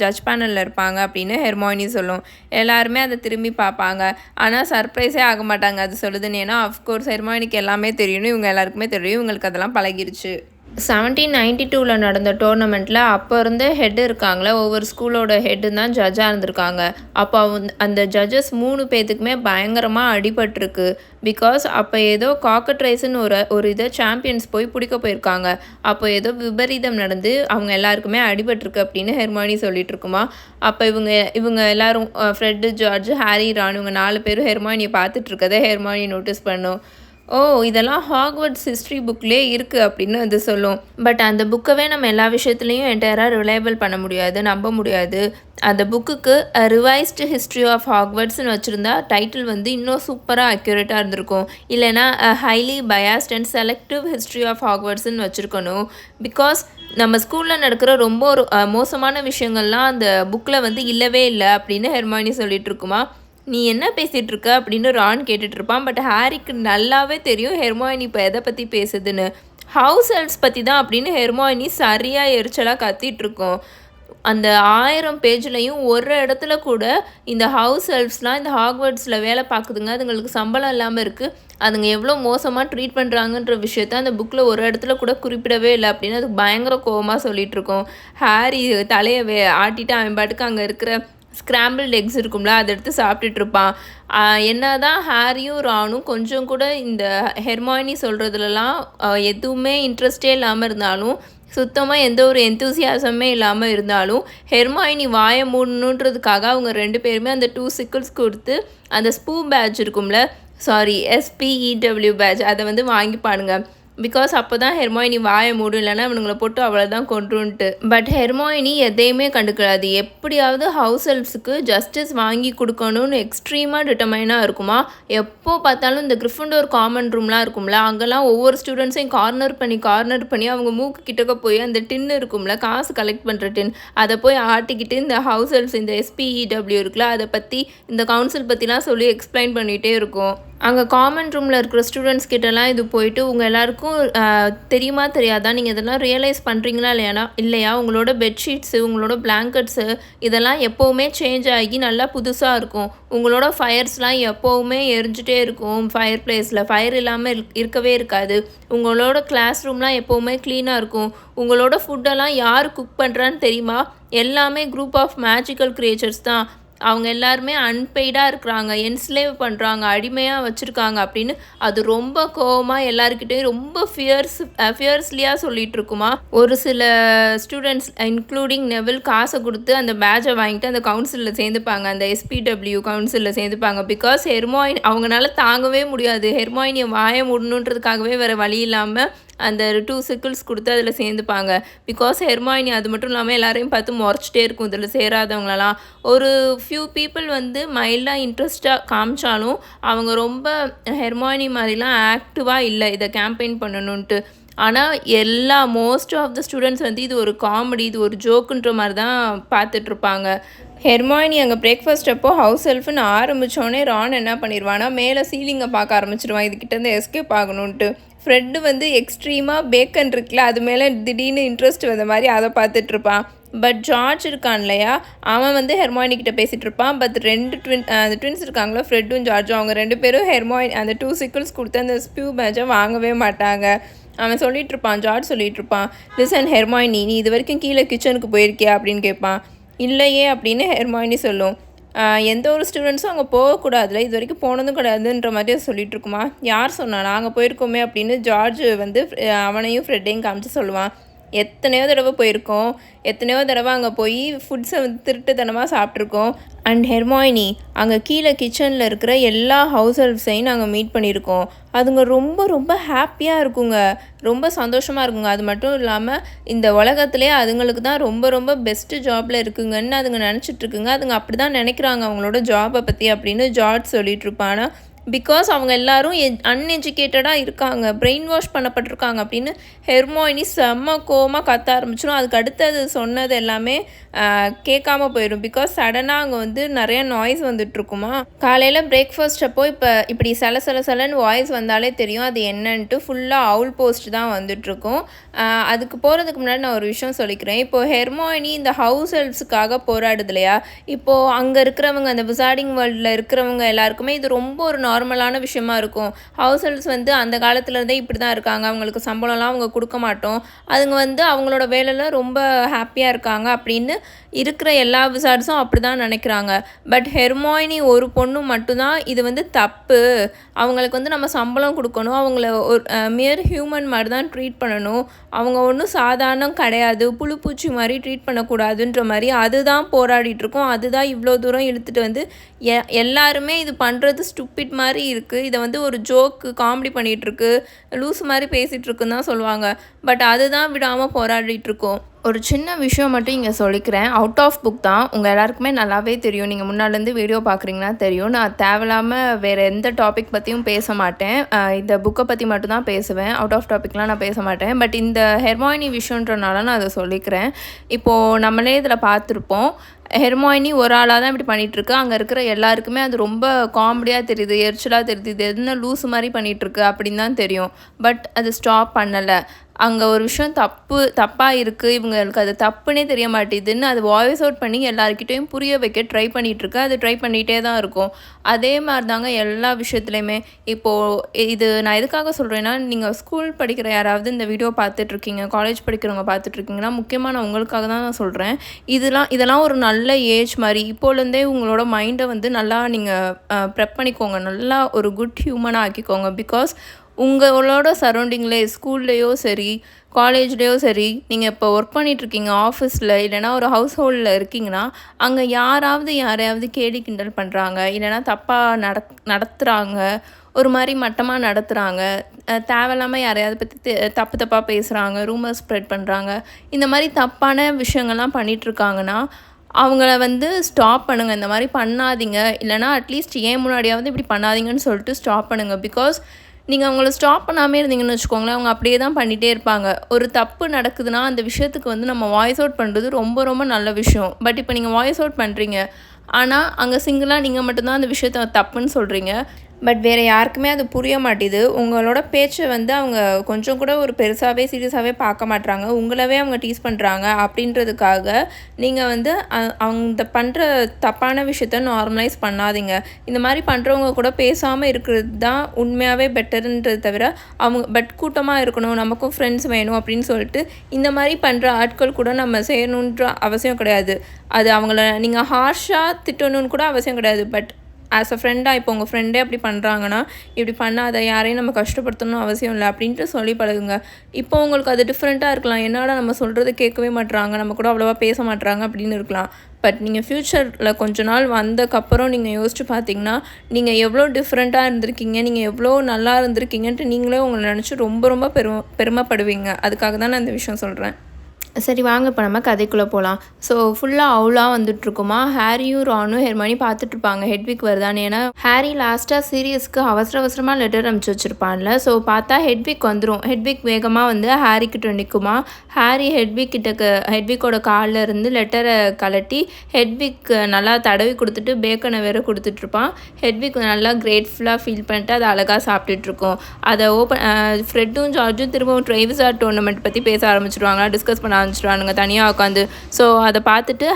ஜட்ஜ் பேனலில் இருப்பாங்க அப்படின்னு ஹெர்மாயினி சொல்லும். எல்லாருமே அதை திரும்பி பார்ப்பாங்க. ஆனால் சர்ப்ரைஸே ஆக மாட்டாங்க அது சொல்லுதுன்னு. ஏன்னா அஃப்கோர்ஸ் ஹெர்மாயினிக்கு எல்லாமே தெரியணும், இவங்க எல்லாருக்குமே தெரியும், இவங்களுக்கு அதெல்லாம் பழகிருச்சு. 1792 நடந்த டோர்னமெண்ட்டில் அப்போ இருந்த ஹெட்டு இருக்காங்களே, ஒவ்வொரு ஸ்கூலோட ஹெட்டு தான் ஜட்ஜாக இருந்திருக்காங்க. அப்போ அந்த ஜட்ஜஸ் 3 பேர்த்துக்குமே பயங்கரமாக அடிபட்டிருக்கு. பிகாஸ் அப்போ ஏதோ காக்கட்ரைஸ்ன்னு ஒரு இதை சாம்பியன்ஸ் போய் பிடிக்க போயிருக்காங்க. அப்போ ஏதோ விபரீதம் நடந்து அவங்க எல்லாருக்குமே அடிபட்டிருக்கு அப்படின்னு ஹெர்மாயினி சொல்லிட்டு இருக்குமா. அப்போ இவங்க எல்லாரும் ஃப்ரெட்டு, ஜார்ஜ், ஹாரி, ரான் இவங்க 4 பேரும் ஹெர்மாயினியை பார்த்துட்டு இருக்கதை ஹெர்மாயினி நோட்டீஸ் பண்ணும். ஓ, இதெல்லாம் ஹாக்வர்ட்ஸ் ஹிஸ்ட்ரி புக்லேயே இருக்குது அப்படின்னு அது சொல்லும். பட் அந்த புக்கவே நம்ம எல்லா விஷயத்துலையும் என்டையராக ரிலையபிள் பண்ண முடியாது, நம்ப முடியாது. அந்த புக்குக்கு ரிவைஸ்டு ஹிஸ்ட்ரி ஆஃப் ஹாக்வர்ட்ஸ்னு வச்சுருந்தா டைட்டில் வந்து இன்னும் சூப்பராக அக்யூரேட்டாக இருந்திருக்கும். இல்லைனா highly biased and selective history of ஹாக்வர்ட்ஸ்னு வச்சுருக்கணும். பிகாஸ் நம்ம ஸ்கூலில் நடக்கிற ரொம்ப ஒரு மோசமான விஷயங்கள்லாம் அந்த புக்கில் வந்து இல்லவே இல்லை அப்படின்னு ஹெர்மாயினி சொல்லிட்டு இருக்குமா. நீ என்ன பேசிகிட்டு இருக்க அப்படின்னு ரான் கேட்டுட்ருப்பான். பட் ஹாரிக்கு நல்லாவே தெரியும் ஹெர்மாயினி இப்போ எதை பற்றி பேசுதுன்னு. ஹவுஸ் எல்ஃப்ஸ் பற்றி தான் அப்படின்னு ஹெர்மாயினி சரியாக எரிச்சலாக கத்திகிட்ருக்கோம். அந்த 1000 பேஜ்லையும் ஒரு இடத்துல கூட இந்த ஹவுஸ் எல்ஃப்ஸ்லாம் இந்த ஹாக்வர்ட்ஸில் வேலை பார்க்குதுங்க, அதுங்களுக்கு சம்பளம் இல்லாமல் இருக்குது, அதுங்க எவ்வளோ மோசமாக ட்ரீட் பண்ணுறாங்கன்ற விஷயத்த அந்த புக்கில் ஒரு இடத்துல கூட குறிப்பிடவே இல்லை அப்படின்னு அதுக்கு பயங்கர கோவமாக சொல்லிகிட்ருக்கோம். ஹாரி தலையை ஆட்டிட்டு அவன் பாட்டுக்கு அங்கே இருக்கிற ஸ்க்ராம்பிள்டு எக்ஸ் இருக்கும்ல அதை எடுத்து சாப்பிட்டுட்டு இருப்பான். என்ன தான் ஹாரியும் ரானும் கொஞ்சம் கூட இந்த ஹெர்மாயினி சொல்கிறதுலலாம் எதுவுமே இன்ட்ரெஸ்டே இல்லாமல் இருந்தாலும், சுத்தமாக எந்த ஒரு எந்தூசியாசமே இல்லாமல் இருந்தாலும், ஹெர்மாயினி வாயை மூடணுன்றதுக்காக அவங்க 2 பேருமே அந்த 2 சிக்கிள்ஸ் கொடுத்து அந்த ஸ்பூ பேட்ச் இருக்கும்ல, சாரி SPEW பேட்ச் அதை வந்து வாங்கிப்பானுங்க. பிகாஸ் அப்போ தான் ஹெர்மாயினி வாயை மூடும், இல்லைன்னா இவனுங்களை போட்டு அவ்வளோதான் கொன்றுன்ட்டு. பட் ஹெர்மாயினி எதையுமே கண்டுக்கிறாது. எப்படியாவது ஹவுஸ் எல்ஃப்ஸுக்கு ஜஸ்டிஸ் வாங்கி கொடுக்கணும்னு எக்ஸ்ட்ரீமாக டிட்டர்மைனாக இருக்குமா. எப்போ பார்த்தாலும் இந்த கிரிஃபண்டோர் காமன் ரூம்லாம் இருக்கும்ல, அங்கெல்லாம் ஒவ்வொரு ஸ்டூடெண்ட்ஸையும் கார்னர் பண்ணி அவங்க மூக்கு கிட்டக்க போய் அந்த டின்னு இருக்கும்ல, காசு கலெக்ட் பண்ணுற டின், அதை போய் ஆட்டிக்கிட்டு இந்த ஹவுஸ் எல்ஃப்ஸ் இந்த SPEW இருக்குல்ல அதை பற்றி இந்த கவுன்சில் பற்றிலாம் சொல்லி எக்ஸ்பிளைன் பண்ணிகிட்டே இருக்கும். அங்கே காமன் ரூமில் இருக்கிற ஸ்டூடெண்ட்ஸ் கிட்டலாம் இது போயிட்டு உங்கள் எல்லாருக்கும் தெரியுமா தெரியாதா, நீங்கள் இதெல்லாம் ரியலைஸ் பண்ணுறீங்களா இல்லையா, உங்களோட பெட்ஷீட்ஸு உங்களோட பிளாங்கெட்ஸு இதெல்லாம் எப்போவுமே சேஞ்ச் ஆகி நல்லா புதுசாக இருக்கும், உங்களோட ஃபயர்ஸ்லாம் எப்போவுமே எரிஞ்சிட்டே இருக்கும், ஃபயர் பிளேஸில் ஃபயர் இல்லாமல் இருக்கவே இருக்காது, உங்களோட கிளாஸ் ரூம்லாம் எப்போவுமே க்ளீனாக இருக்கும், உங்களோட ஃபுட்டெல்லாம் யார் குக் பண்ணுறான்னு தெரியுமா, எல்லாமே குரூப் ஆஃப் மேஜிக்கல் கிரியேச்சர்ஸ் தான், அவங்க எல்லாருமே அன்பெய்டாக இருக்கிறாங்க, என்ஸ்லேவ் பண்ணுறாங்க, அடிமையாக வச்சுருக்காங்க அப்படின்னு அது ரொம்ப கோவமாக எல்லாருக்கிட்டையும் ரொம்ப ஃபியர்ஸ்லியாக சொல்லிகிட்டு இருக்குமா. ஒரு சில ஸ்டூடெண்ட்ஸ் இன்க்ளூடிங் நெவில் காசை கொடுத்து அந்த பேட்சை வாங்கிட்டு அந்த கவுன்சிலில் சேர்ந்துப்பாங்க, அந்த SPW கவுன்சிலில் சேர்ந்துப்பாங்க. பிகாஸ் ஹெர்மாயினி அவங்களால தாங்கவே முடியாது, ஹெர்மாயினியை வாய மூடணுன்றதுக்காகவே வேறு வழி இல்லாமல் அந்த 2 சிக்கிள்ஸ் கொடுத்து அதில் சேர்ந்துப்பாங்க. பிகாஸ் ஹெர்மாயினி அது மட்டும் இல்லாமல் எல்லாரையும் பார்த்து முறைச்சிட்டே இருக்கும் இதில் சேராதவங்களெல்லாம். ஒரு ஃபியூ பீப்புள் வந்து மைல்டாக இன்ட்ரெஸ்ட்டாக காமிச்சாலும் அவங்க ரொம்ப ஹெர்மாயினி மாதிரிலாம் ஆக்டிவாக இல்லை இதை கேம்பெயின் பண்ணணுன்ட்டு. ஆனால் மோஸ்ட் ஆஃப் த ஸ்டூடெண்ட்ஸ் வந்து இது ஒரு காமெடி, இது ஒரு ஜோக்குன்ற மாதிரி தான் பார்த்துட்ருப்பாங்க. ஹெர்மாயினி அங்கே பிரேக்ஃபாஸ்ட் அப்போ ஹவுஸ் எல்ஃப்னு ஆரம்பித்தோடனே ரான் என்ன பண்ணிடுவான்னா மேலே சீலிங்கை பார்க்க ஆரம்பிச்சிடுவான் இதுக்கிட்டேருந்து எஸ்கேப் ஆகணுன்ட்டு. ஃப்ரெட்டு வந்து எக்ஸ்ட்ரீமாக பேக்கன் இருக்குல்ல அது மேலே திடீர்னு இன்ட்ரெஸ்ட் வந்த மாதிரி அதை பார்த்துட்ருப்பான். பட் ஜார்ஜ் இருக்கான் இல்லையா, அவன் வந்து ஹெர்மாயினி கிட்ட பேசிகிட்டு இருப்பான். பட் 2 அந்த ட்வின்ஸ் இருக்காங்களா, ஃப்ரெட்டும் ஜார்ஜும், அவங்க 2 பேரும் ஹெர்மாயினி அந்த 2 சிக்கிள்ஸ் கொடுத்து அந்த ஸ்பியூ பேட்சை வாங்கவே மாட்டாங்க. அவன் சொல்லிகிட்டு இருப்பான், ஜார்ஜ் சொல்லிகிட்டு இருப்பான், லிசன் ஹெர்மாயினி, நீ இது வரைக்கும் கீழே கிச்சனுக்கு போயிருக்கியா அப்படின்னு கேட்பான். இல்லையே அப்படின்னு ஹெர்மாயினி சொல்லும். எந்த ஒரு ஸ்டூடெண்ட்ஸும் அங்கே போகக்கூடாதுல, இது வரைக்கும் போனதும் கிடையாதுன்ற மாதிரி சொல்லிகிட்டு இருக்குமா. யார் சொன்னா, நாங்கள் போயிருக்கோமே அப்படின்னு ஜார்ஜ் வந்து அவனையும் ஃப்ரெட்டையும் காமிச்சு சொல்லுவான். எத்தனையோ தடவை போயிருக்கோம், எத்தனையோ தடவை அங்கே போய் ஃபுட்ஸை வந்து திருட்டுத்தனமாக சாப்பிட்ருக்கோம். அண்ட் ஹெர்மாயினி, அங்கே கீழே கிச்சனில் இருக்கிற எல்லா ஹவுஸ் ஹெல்ப்ஸையும் நாங்கள் மீட் பண்ணியிருக்கோம். அதுங்க ரொம்ப ரொம்ப ஹாப்பியாக இருக்குங்க, ரொம்ப சந்தோஷமாக இருக்குங்க. அது மட்டும் இல்லாமல் இந்த உலகத்துலேயே அதுங்களுக்கு தான் ரொம்ப ரொம்ப பெஸ்ட்டு ஜாபில் இருக்குங்கன்னு அதுங்க நினச்சிட்ருக்குங்க. அதுங்க அப்படி தான் நினைக்கிறாங்க அவங்களோட ஜாபை பற்றி அப்படின்னு ஜார்ஜ் சொல்லிகிட்ருப்பானா. பிகாஸ் அவங்க எல்லாரும் அன்எஜுகேட்டடாக இருக்காங்க, பிரெயின் வாஷ் பண்ணப்பட்டிருக்காங்க அப்படின்னு ஹெர்மாயினி செம்ம கோவமாக கத்த ஆரம்பிச்சிடும். அதுக்கு அடுத்தது சொன்னது எல்லாமே கேட்காம போயிடும். பிகாஸ் சடனாக அங்கே வந்து நிறைய நாய்ஸ் வந்துட்டுருக்குமா. காலையில் பிரேக்ஃபாஸ்ட் அப்போ இப்படி சலன்னு வாய்ஸ் வந்தாலே தெரியும் அது என்னன்ட்டு. ஃபுல்லாக அவுல் போஸ்ட் தான் வந்துட்டுருக்கும். அதுக்கு போகிறதுக்கு முன்னாடி நான் ஒரு விஷயம் சொல்லிக்கிறேன். இப்போது ஹெர்மாயினி இந்த ஹவுஸ் ஹெல்ப்ஸுக்காக போராடுது இல்லையா, இப்போது அங்கே இருக்கிறவங்க அந்த விசார்டிங் வேர்ல்டில் இருக்கிறவங்க எல்லாருக்குமே இது ரொம்ப ஒரு நார்மலான விஷயமா இருக்கும். ஹவுஸ் ஹெல்ப்ஸ் வந்து அந்த காலத்துலேருந்தே இப்படி தான் இருக்காங்க, அவங்களுக்கு சம்பளம்லாம் அவங்க கொடுக்க மாட்டோம், அதுங்க வந்து அவங்களோட வேலையில் ரொம்ப ஹாப்பியாக இருக்காங்க அப்படின்னு இருக்கிற எல்லா விசார்ட்ஸும் அப்படி தான் நினைக்கிறாங்க. பட் ஹெர்மாயினி ஒரு பொண்ணு மட்டும்தான் இது வந்து தப்பு, அவங்களுக்கு வந்து நம்ம சம்பளம் கொடுக்கணும், அவங்கள ஒரு மியர் ஹியூமன் மாதிரி தான் ட்ரீட் பண்ணணும், அவங்க ஒன்றும் சாதாரணம் கிடையாது, புழுப்பூச்சி மாதிரி ட்ரீட் பண்ணக்கூடாதுன்ற மாதிரி அதுதான் போராடிட்டுருக்கோம். அதுதான் இவ்வளோ தூரம் இழுத்துட்டு வந்து எல்லாருமே இது பண்ணுறது ஸ்டூப்பிட் மாதிரி இருக்குது, இதை வந்து ஒரு ஜோக்கு காமெடி பண்ணிகிட்ருக்கு, லூஸ் மாதிரி பேசிகிட்ருக்குன்னு தான் சொல்லுவாங்க. பட் அதுதான் விடாமல் போராடிட்டுருக்கோம். ஒரு சின்ன விஷயம் மட்டும் இங்கே சொல்லிக்கிறேன், அவுட் ஆஃப் புக் தான், உங்கள் எல்லாருக்குமே நல்லாவே தெரியும், நீங்கள் முன்னாடிலேருந்து வீடியோ பார்க்குறீங்கன்னா தெரியும். நான் தேவையில்லாமல் வேறு எந்த டாபிக் பற்றியும் பேச மாட்டேன், இந்த புக்கை பற்றி மட்டும்தான் பேசுவேன், அவுட் ஆஃப் டாபிக்லாம் நான் பேச மாட்டேன். பட் இந்த ஹெர்மாயினி விஷயன்றனால நான் அதை சொல்லிக்கிறேன். இப்போது நம்மளே இதில் பார்த்துருப்போம், ஹெர்மாயினி ஒரு ஆளாக தான் இப்படி பண்ணிகிட்ருக்கு. அங்கே இருக்கிற எல்லாருக்குமே அது ரொம்ப காமெடியாக தெரியுது, எரிச்சலாக தெரியுது. இது என்ன லூஸு மாதிரி பண்ணிகிட்ருக்கு அப்படின்னு தான் தெரியும். பட் அது ஸ்டாப் பண்ணலை. அங்கே ஒரு விஷயம் தப்பாக இருக்குது, இவங்களுக்கு அது தப்புன்னே தெரிய மாட்டேதுன்னு அது வாய்ஸ் அவுட் பண்ணி எல்லாருக்கிட்டையும் புரிய வைக்க ட்ரை பண்ணிகிட்ருக்கு. அது ட்ரை பண்ணிகிட்டே தான் இருக்கும். அதே மாதிரி தாங்க எல்லா விஷயத்துலையுமே. இப்போது இது நான் எதுக்காக சொல்கிறேன்னா, நீங்கள் ஸ்கூல் படிக்கிற யாராவது இந்த வீடியோ பார்த்துட்ருக்கீங்க, காலேஜ் படிக்கிறவங்க பார்த்துட்ருக்கீங்கன்னா, முக்கியமாக நான் உங்களுக்காக தான் நான் சொல்கிறேன். இதெல்லாம் ஒரு நல்ல ஏஜ் மாதிரி. இப்போலேருந்தே உங்களோட மைண்டை வந்து நல்லா நீங்கள் ப்ரெப் பண்ணிக்கோங்க. நல்லா ஒரு குட் ஹியூமனாக ஆக்கிக்கோங்க. பிகாஸ் உங்களோட சரௌண்டிங்லேயே ஸ்கூல்லேயோ சரி, காலேஜ்லேயோ சரி, நீங்கள் இப்போ ஒர்க் பண்ணிகிட்ருக்கீங்க ஆஃபீஸில், இல்லைனா ஒரு ஹவுஸ் ஹோல்டில் இருக்கீங்கன்னா, அங்கே யாரையாவது கேலி கிண்டல் பண்ணுறாங்க, இல்லைனா தப்பாக நடத்துகிறாங்க, ஒரு மாதிரி மட்டமாக நடத்துகிறாங்க, தேவையில்லாமல் யாரையாவது பற்றி தப்பாக பேசுகிறாங்க, ரூமர் ஸ்ப்ரெட் பண்ணுறாங்க, இந்த மாதிரி தப்பான விஷயங்கள்லாம் பண்ணிகிட்ருக்காங்கன்னா அவங்கள வந்து ஸ்டாப் பண்ணுங்கள். இந்த மாதிரி பண்ணாதீங்க. இல்லைனா அட்லீஸ்ட் ஏன் முன்னாடியாவது இப்படி பண்ணாதீங்கன்னு சொல்லிட்டு ஸ்டாப் பண்ணுங்கள். பிகாஸ் நீங்கள் அவங்கள ஸ்டாப் பண்ணாமே இருந்தீங்கன்னு வச்சுக்கோங்களேன், அவங்க அப்படியே தான் பண்ணிகிட்டே இருப்பாங்க. ஒரு தப்பு நடக்குதுன்னா அந்த விஷயத்துக்கு வந்து நம்ம வாய்ஸ் அவுட் பண்ணுறது ரொம்ப ரொம்ப நல்ல விஷயம். பட் இப்போ நீங்கள் வாய்ஸ் அவுட் பண்ணுறீங்க, ஆனால் அங்கே சிங்கிளாக நீங்கள் மட்டும்தான் அந்த விஷயத்த தப்புன்னு சொல்கிறீங்க. பட் வேறு யாருக்குமே அது புரிய மாட்டேது. உங்களோட பேச்சை வந்து அவங்க கொஞ்சம் கூட ஒரு பெருசாகவே சீரியஸாகவே பார்க்க மாட்றாங்க. உங்களவே அவங்க டீஸ் பண்ணுறாங்க அப்படின்றதுக்காக நீங்கள் வந்து அவங்க பண்ணுற தப்பான விஷயத்த நார்மலைஸ் பண்ணாதீங்க. இந்த மாதிரி பண்ணுறவங்க கூட பேசாமல் இருக்கிறது தான் உண்மையாகவே பெட்டருன்றது தவிர, பட் கூட்டமாக இருக்கணும், நமக்கும் ஃப்ரெண்ட்ஸ் வேணும் அப்படின்னு சொல்லிட்டு இந்த மாதிரி பண்ணுற ஆட்கள் கூட நம்ம செய்யணுன்ற அவசியம் கிடையாது. அது அவங்கள நீங்கள் ஹார்ஷாக திட்டணுன்னு கூட அவசியம் கிடையாது. பட் ஆஸ் அ ஃப்ரெண்டாக இப்போ உங்கள் ஃப்ரெண்டே அப்படி பண்ணுறாங்கன்னா, இப்படி பண்ணாத, யாரையும் நம்ம கஷ்டப்படுத்தணும்னு அவசியம் இல்லை அப்படின்ட்டு சொல்லி பழகுங்க. இப்போ உங்களுக்கு அது டிஃப்ரெண்ட்டாக இருக்கலாம். என்னடா நம்ம சொல்கிறது கேட்கவே மாட்றாங்க, நம்ம கூட அவ்வளோவா பேச மாட்றாங்க அப்படின்னு இருக்கலாம். பட் நீங்கள் ஃப்யூச்சரில் கொஞ்ச நாள் வந்தக்கப்புறம் நீங்கள் யோசிச்சு பார்த்தீங்கன்னா, நீங்கள் எவ்வளோ டிஃப்ரெண்ட்டாக இருந்திருக்கீங்க, நீங்கள் எவ்வளோ நல்லா இருந்திருக்கீங்கன்ட்டு நீங்களே உங்களை நினச்சி ரொம்ப ரொம்ப பெருமைப்படுவீங்க. அதுக்காக தான் நான் இந்த விஷயம் சொல்கிறேன். சரி வாங்க இப்போ நம்ம கதைக்குள்ளே போகலாம். ஸோ ஃபுல்லாக அவ்வளோவா வந்துட்டுருக்குமா, ஹாரியும் ரானும் ஹெர்மானி பார்த்துட்ருப்பாங்க ஹெட்விக் வருதான்னு. ஏன்னா ஹாரி லாஸ்ட்டாக சீரியஸ்க்கு அவசரமாக லெட்டர் அனுப்பிச்சி வச்சுருப்பான்ல. ஸோ பார்த்தா ஹெட்விக் வந்துடும். ஹெட்விக் வேகமாக வந்து ஹாரிக்கிட்ட நிற்குமா. ஹாரி ஹெட்விக்கோட காலில் இருந்து லெட்டரை கலட்டி ஹெட்விக் நல்லா தடவி கொடுத்துட்டு பேக்கனை வேறு கொடுத்துட்ருப்பான். ஹெட்விக் நல்லா கிரேட்ஃபுல்லாக ஃபீல் பண்ணிட்டு அதை அழகாக சாப்பிட்டுட்ருக்கோம். அதை ஃப்ரெட்டும் ஜார்ஜும் திரும்பவும் ட்ரைவிசார்ட் டோர்னமெண்ட் பற்றி பேச ஆரம்பிச்சிடுவாங்க, டிஸ்கஸ் பண்ண ஆரம்பிச்சிடுவானுங்க தனியாக உட்காந்து. ஸோ அதை பார்த்துட்டு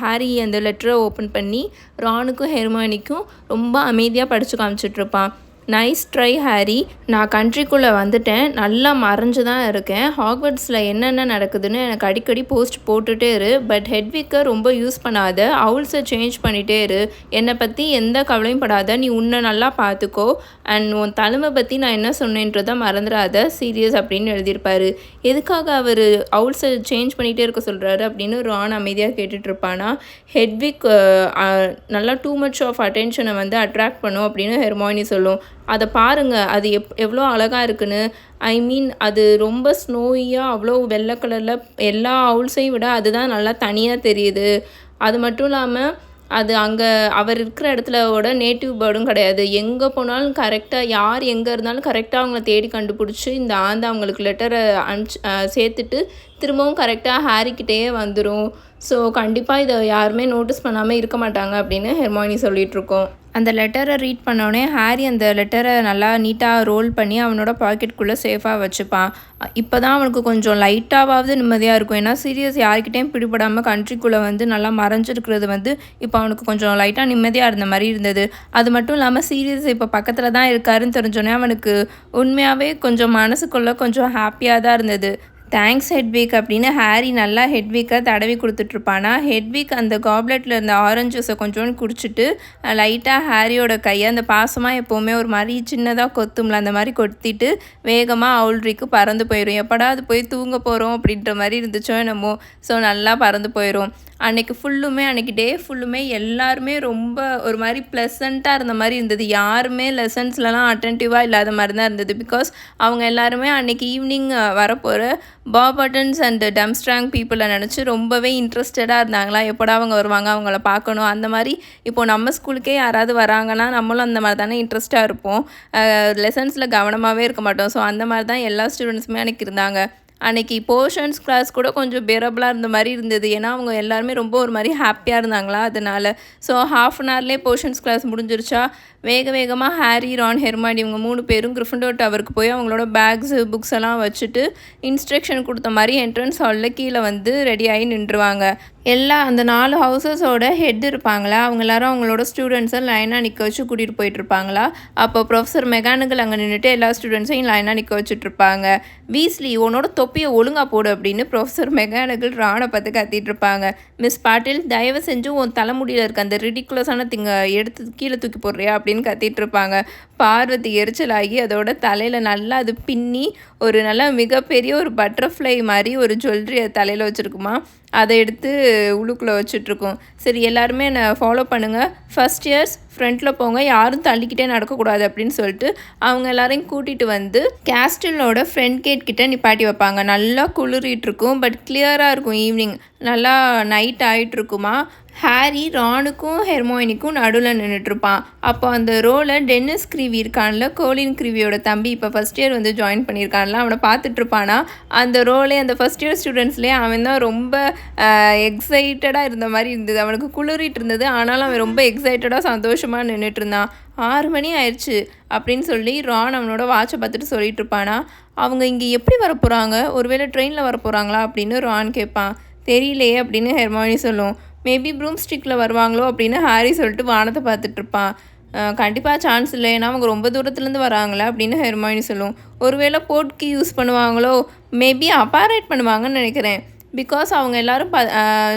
ஹாரி அந்த லெட்டரை ஓப்பன் பண்ணி ரானுக்கும் ஹெர்மானிக்கும் ரொம்ப அமைதியாக படித்து காமிச்சிட்ருப்பான். நைஸ் ட்ரை ஹாரி, நான் கண்ட்ரிக்குள்ளே வந்துட்டேன், நல்லா மறைஞ்சு தான் இருக்கேன். ஹாக்வர்ட்ஸில் என்னென்ன நடக்குதுன்னு எனக்கு அடிக்கடி போஸ்ட் போட்டுகிட்டே இரு. பட் ஹெட்விக்கை ரொம்ப யூஸ் பண்ணாத, அவுல்ஸை சேஞ்ச் பண்ணிகிட்டே இரு. என்னை பற்றி எந்த கவலையும் படாத, நீ உன்னை நல்லா பார்த்துக்கோ. அண்ட் உன் தலைமை பற்றி நான் என்ன சொன்னேன்றதை மறந்துடாத, சீரியஸ் அப்படின்னு எழுதியிருப்பார். எதுக்காக அவர் அவுல்ஸை சேஞ்ச் பண்ணிகிட்டே இருக்க சொல்கிறாரு அப்படின்னு ரான் அமைதியாக கேட்டுட்ருப்பானா. ஹெட்விக் நல்லா டூ மச் ஆஃப் அட்டென்ஷனை வந்து அட்ராக்ட் பண்ணும் அப்படின்னு ஹெர்மாயினி சொல்லும். அதை பாருங்கள், அது எவ்வளோ அழகாக இருக்குன்னு. அது ரொம்ப ஸ்னோயியாக அவ்வளோ வெள்ளை கலரில் எல்லா அவுல்ஸையும் விட அதுதான் நல்லா தனியாக தெரியுது. அது மட்டும் இல்லாமல் அது அங்கே அவர் இருக்கிற இடத்துலோட நேட்டிவ் பேர்டும் கிடையாது. எங்கே போனாலும் கரெக்டாக யார் எங்கே இருந்தாலும் கரெக்டாக அவங்கள தேடி கண்டுபிடிச்சி இந்த அவங்களுக்கு லெட்டரை சேர்த்துட்டு திரும்பவும் கரெக்டாக ஹாரிக்கிட்டேயே வந்துடும். ஸோ கண்டிப்பாக இதை யாருமே நோட்டீஸ் பண்ணாமல் இருக்க மாட்டாங்க அப்படின்னு ஹெர்மாயினி சொல்லிகிட்ருக்கோம். அந்த லெட்டரை ரீட் பண்ணோடனே ஹாரி அந்த லெட்டரை நல்லா நீட்டாக ரோல் பண்ணி அவனோட பாக்கெட்டுக்குள்ளே சேஃபாக வச்சுப்பான். இப்போ தான் அவனுக்கு கொஞ்சம் லைட்டாவது நிம்மதியாக இருக்கும். ஏன்னா சீரியஸ் யார்கிட்டையும் பிடிபடாமல் கண்ட்ரிக்குள்ளே வந்து நல்லா மறைஞ்சிருக்கிறது வந்து இப்போ அவனுக்கு கொஞ்சம் லைட்டாக நிம்மதியாக இருந்த மாதிரி இருந்தது. அது மட்டும் இல்லாமல் சீரியஸ் இப்போ பக்கத்தில் தான் இருக்காருன்னு தெரிஞ்சோடனே அவனுக்கு உண்மையாகவே கொஞ்சம் மனசுக்குள்ளே கொஞ்சம் ஹாப்பியாக தான் இருந்தது. தேங்க்ஸ் ஹெட்விக் அப்படின்னு ஹாரி நல்லா ஹெட்விக்கை தடவி கொடுத்துட்ருப்பானா. ஹெட்விக் அந்த காப்லெட்டில் இருந்த ஆரஞ்சு ஜூஸை கொஞ்சோண்டு குடிச்சிட்டு லைட்டாக ஹாரியோட கையை அந்த பாசமாக எப்போவுமே ஒரு மாதிரி சின்னதாக கொத்தும்ல அந்த மாதிரி கொத்திட்டு வேகமாக அவுல்ட்ரிக்கு பறந்து போயிடும். எப்படா அது போய் தூங்க போகிறோம் அப்படின்ற மாதிரி இருந்துச்சோ என்னமோ. ஸோ நல்லா பறந்து போயிடும். அன்றைக்கி டே ஃபுல்லுமே எல்லாருமே ரொம்ப ஒரு மாதிரி ப்ளசண்ட்டாக இருந்த மாதிரி இருந்தது. யாருமே லெசன்ஸ்லலாம் அட்டென்டிவாக இல்லாத மாதிரி தான் இருந்தது. பிகாஸ் அவங்க எல்லாருமே அன்றைக்கி ஈவினிங் வரப்போகிற பாபர்டன்ஸ் அண்ட் டம்ஸ்ட்ராங் பீப்புளை நினச்சி ரொம்பவே இன்ட்ரெஸ்டடாக இருந்தாங்களா. எப்போடா அவங்க வருவாங்க, அவங்கள பார்க்கணும். அந்த மாதிரி இப்போது நம்ம ஸ்கூலுக்கே யாராவது வராங்கன்னா நம்மளும் அந்த மாதிரி தானே இன்ட்ரெஸ்ட்டாக இருப்போம். லெசன்ஸில் கவனமாகவே இருக்க மாட்டோம். ஸோ அந்த மாதிரி தான் எல்லா ஸ்டூடெண்ட்ஸுமே அன்றைக்கி இருந்தாங்க. அன்றைக்கி போர்ஷன்ஸ் கிளாஸ் கூட கொஞ்சம் பேரபிளாக இருந்த மாதிரி இருந்தது. ஏன்னா அவங்க எல்லாருமே ரொம்ப ஒரு மாதிரி ஹாப்பியாக இருந்தாங்களா அதனால். ஸோ ½ அன் ஹவர்லேயே போர்ஷன்ஸ் கிளாஸ் முடிஞ்சிருச்சா, வேகமாக ஹாரி, ரான், ஹெர்மாயினி இவங்க 3 பேரும் கிரிஃபிண்டோர் டவருக்கு போய் அவங்களோட பேக்ஸு புக்ஸ் எல்லாம் வச்சுட்டு இன்ஸ்ட்ரக்ஷன் கொடுத்த மாதிரி என்ட்ரன்ஸ் ஹாலில் கீழே வந்து ரெடியாகி நின்றுவாங்க. அந்த 4 ஹவுசஸோட ஹெட் இருப்பாங்களா, அவங்க எல்லாரும் அவங்களோட ஸ்டூடெண்ட்ஸை லைனாக நிற்க வச்சு கூட்டிகிட்டு போயிட்டுருப்பாங்களா. அப்போ ப்ரொஃபஸர் மெகானிக்கல் அங்கே நின்றுட்டு எல்லா ஸ்டூடெண்ட்ஸையும் லைனாக நிற்க வச்சுட்ருப்பாங்க. வீஸ்லி உன்னோட தொப்பியை ஒழுங்காக போடு அப்படின்னு ப்ரொஃபஸர் மெகானிக்கல் ரானை பார்த்து கத்திட்டு இருப்பாங்க. மிஸ் பாட்டில் தயவு செஞ்சு உன் தலைமுடியில் இருக்க அந்த ரிடிகுலஸான எடுத்து கீழே தூக்கி போடுறியா அப்படின்னு கத்திட்டு இருப்பாங்க. பார்வதி எரிச்சலாகி அதோட தலையில் நல்லா அது பின்னி ஒரு நல்லா மிகப்பெரிய ஒரு பட்டர்ஃப்ளை மாதிரி ஒரு ஜுவல்லரி அது தலையில் வச்சுருக்குமா, அதை எடுத்து உள்ளுக்குள்ளே வச்சுட்ருக்கோம். சரி எல்லாருமே என்னை ஃபாலோ பண்ணுங்கள், ஃபஸ்ட் இயர்ஸ் ஃப்ரண்ட்டில் போங்க, யாரும் தள்ளிக்கிட்டே நடக்கக்கூடாது அப்படின்னு சொல்லிட்டு அவங்க எல்லாரையும் கூட்டிகிட்டு வந்து கேஸ்டிலோட ஃப்ரண்ட் கேட் கிட்டே நிப்பாட்டி வைப்பாங்க. நல்லா குளிரிட்டு இருக்கும், பட் கிளியராக இருக்கும். ஈவினிங் நல்லா நைட் ஆகிட்டு இருக்குமா. ஹாரி ரானுக்கும் ஹெர்மாயினிக்கும் நடுவில் நின்றுட்டுருப்பான். அப்போ அந்த ரோலை டென்னிஸ் கிரீவி இருக்கான்ல, கோலின் கிரீவியோட தம்பி, இப்போ ஃபஸ்ட் இயர் வந்து ஜாயின் பண்ணியிருக்கான்ல, அவனை பார்த்துட்ருப்பானா. அந்த ரோலே அந்த ஃபஸ்ட் இயர் ஸ்டூடெண்ட்ஸ்லேயே அவன் தான் ரொம்ப எக்ஸைட்டடாக இருந்த மாதிரி இருந்தது. அவனுக்கு குளிரிட்டு இருந்தது, ஆனாலும் அவன் ரொம்ப எக்ஸைட்டடாக சந்தோஷமாக நின்றுட்டு இருந்தான். 6 மணி ஆயிடுச்சு அப்படின்னு சொல்லி ரான் அவனோட வாட்சை பார்த்துட்டு சொல்லிட்டு இருப்பானா. அவங்க இங்கே எப்படி வரப்போகிறாங்க, ஒருவேளை ட்ரெயினில் வரப்போகிறாங்களா அப்படின்னு ரான் கேட்பான். தெரியலையே அப்படின்னு ஹெர்மாயினி சொல்லும். மேபி ப்ரூம் ஸ்டிக்கில் வருவாங்களோ அப்படின்னு ஹாரி சொல்லிட்டு வானத்தை பார்த்துட்ருப்பான். கண்டிப்பாக சான்ஸ் இல்லை, ஏன்னா அவங்க ரொம்ப தூரத்துலேருந்து வராங்களே அப்படின்னு ஹெர்மாயினி சொல்லும். ஒருவேளை போட்கி யூஸ் பண்ணுவாங்களோ, மேபி அப்பாரேட் பண்ணுவாங்கன்னு நினைக்கிறேன். பிகாஸ் அவங்க எல்லோரும்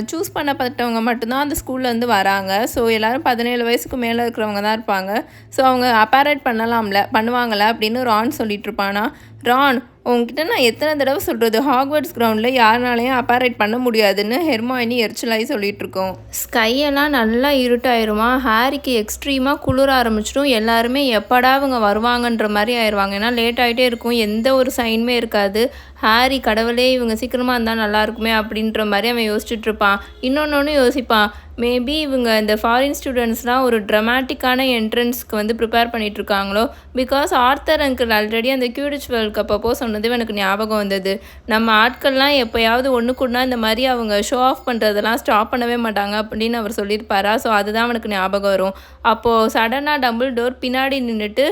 சூஸ் பண்ணப்பட்டவங்க மட்டும்தான் அந்த ஸ்கூல்லேருந்து வராங்க. ஸோ எல்லோரும் 17 வயசுக்கு மேலே இருக்கிறவங்க தான் இருப்பாங்க. ஸோ அவங்க அப்பாரேட் பண்ணுவாங்களே அப்படின்னு ரான் சொல்லிகிட்ருப்பானா. ரான், உங்ககிட்ட நான் எத்தனை தடவை சொல்கிறது, ஹாக்வர்ட்ஸ் கிரவுண்டில் யாருனாலையும் அப்பாரேட் பண்ண முடியாதுன்னு ஹெர்மாயினி எரிச்சலாகி சொல்லிகிட்ருக்கோம். ஸ்கையெல்லாம் நல்லா இருட்டாயிருமா, ஹாரிக்கு எக்ஸ்ட்ரீமாக குளிர ஆரம்பிச்சிடும். எல்லாருமே எப்படா இவங்க வருவாங்கன்ற மாதிரி ஆயிடுவாங்க. ஏன்னா லேட் ஆகிட்டே இருக்கும், எந்த ஒரு சைனுமே இருக்காது. ஹாரி கடவுளே இவங்க சீக்கிரமாக இருந்தால் நல்லாயிருக்குமே அப்படின்ற மாதிரி அவன் யோசிச்சுட்ருப்பான். இன்னொன்று யோசிப்பான், மேபி இவங்க இந்த ஃபாரின் ஸ்டூடெண்ட்ஸ்லாம் ஒரு ட்ரமாட்டிக்கான என்ட்ரன்ஸ்க்கு வந்து ப்ரிப்பேர் பண்ணிகிட்ருக்காங்களோ. பிகாஸ் ஆர்த்தர் அங்கிள் ஆல்ரெடி அந்த கியூடிச் வேர்ல்ட் கப் அப்போ சொன்னது எனக்கு ஞாபகம் வந்தது. நம்ம ஆட்கள்லாம் எப்போயாவது ஒன்று கூடனா இந்த மாதிரி அவங்க ஷோ ஆஃப் பண்ணுறதெல்லாம் ஸ்டாப் பண்ணவே மாட்டாங்க அப்படின்னு அவர் சொல்லியிருப்பாரா. ஸோ அதுதான் அவனுக்கு ஞாபகம் வரும். அப்போது சடனாக டம்பிள்டோர் பின்னாடி நின்றுட்டு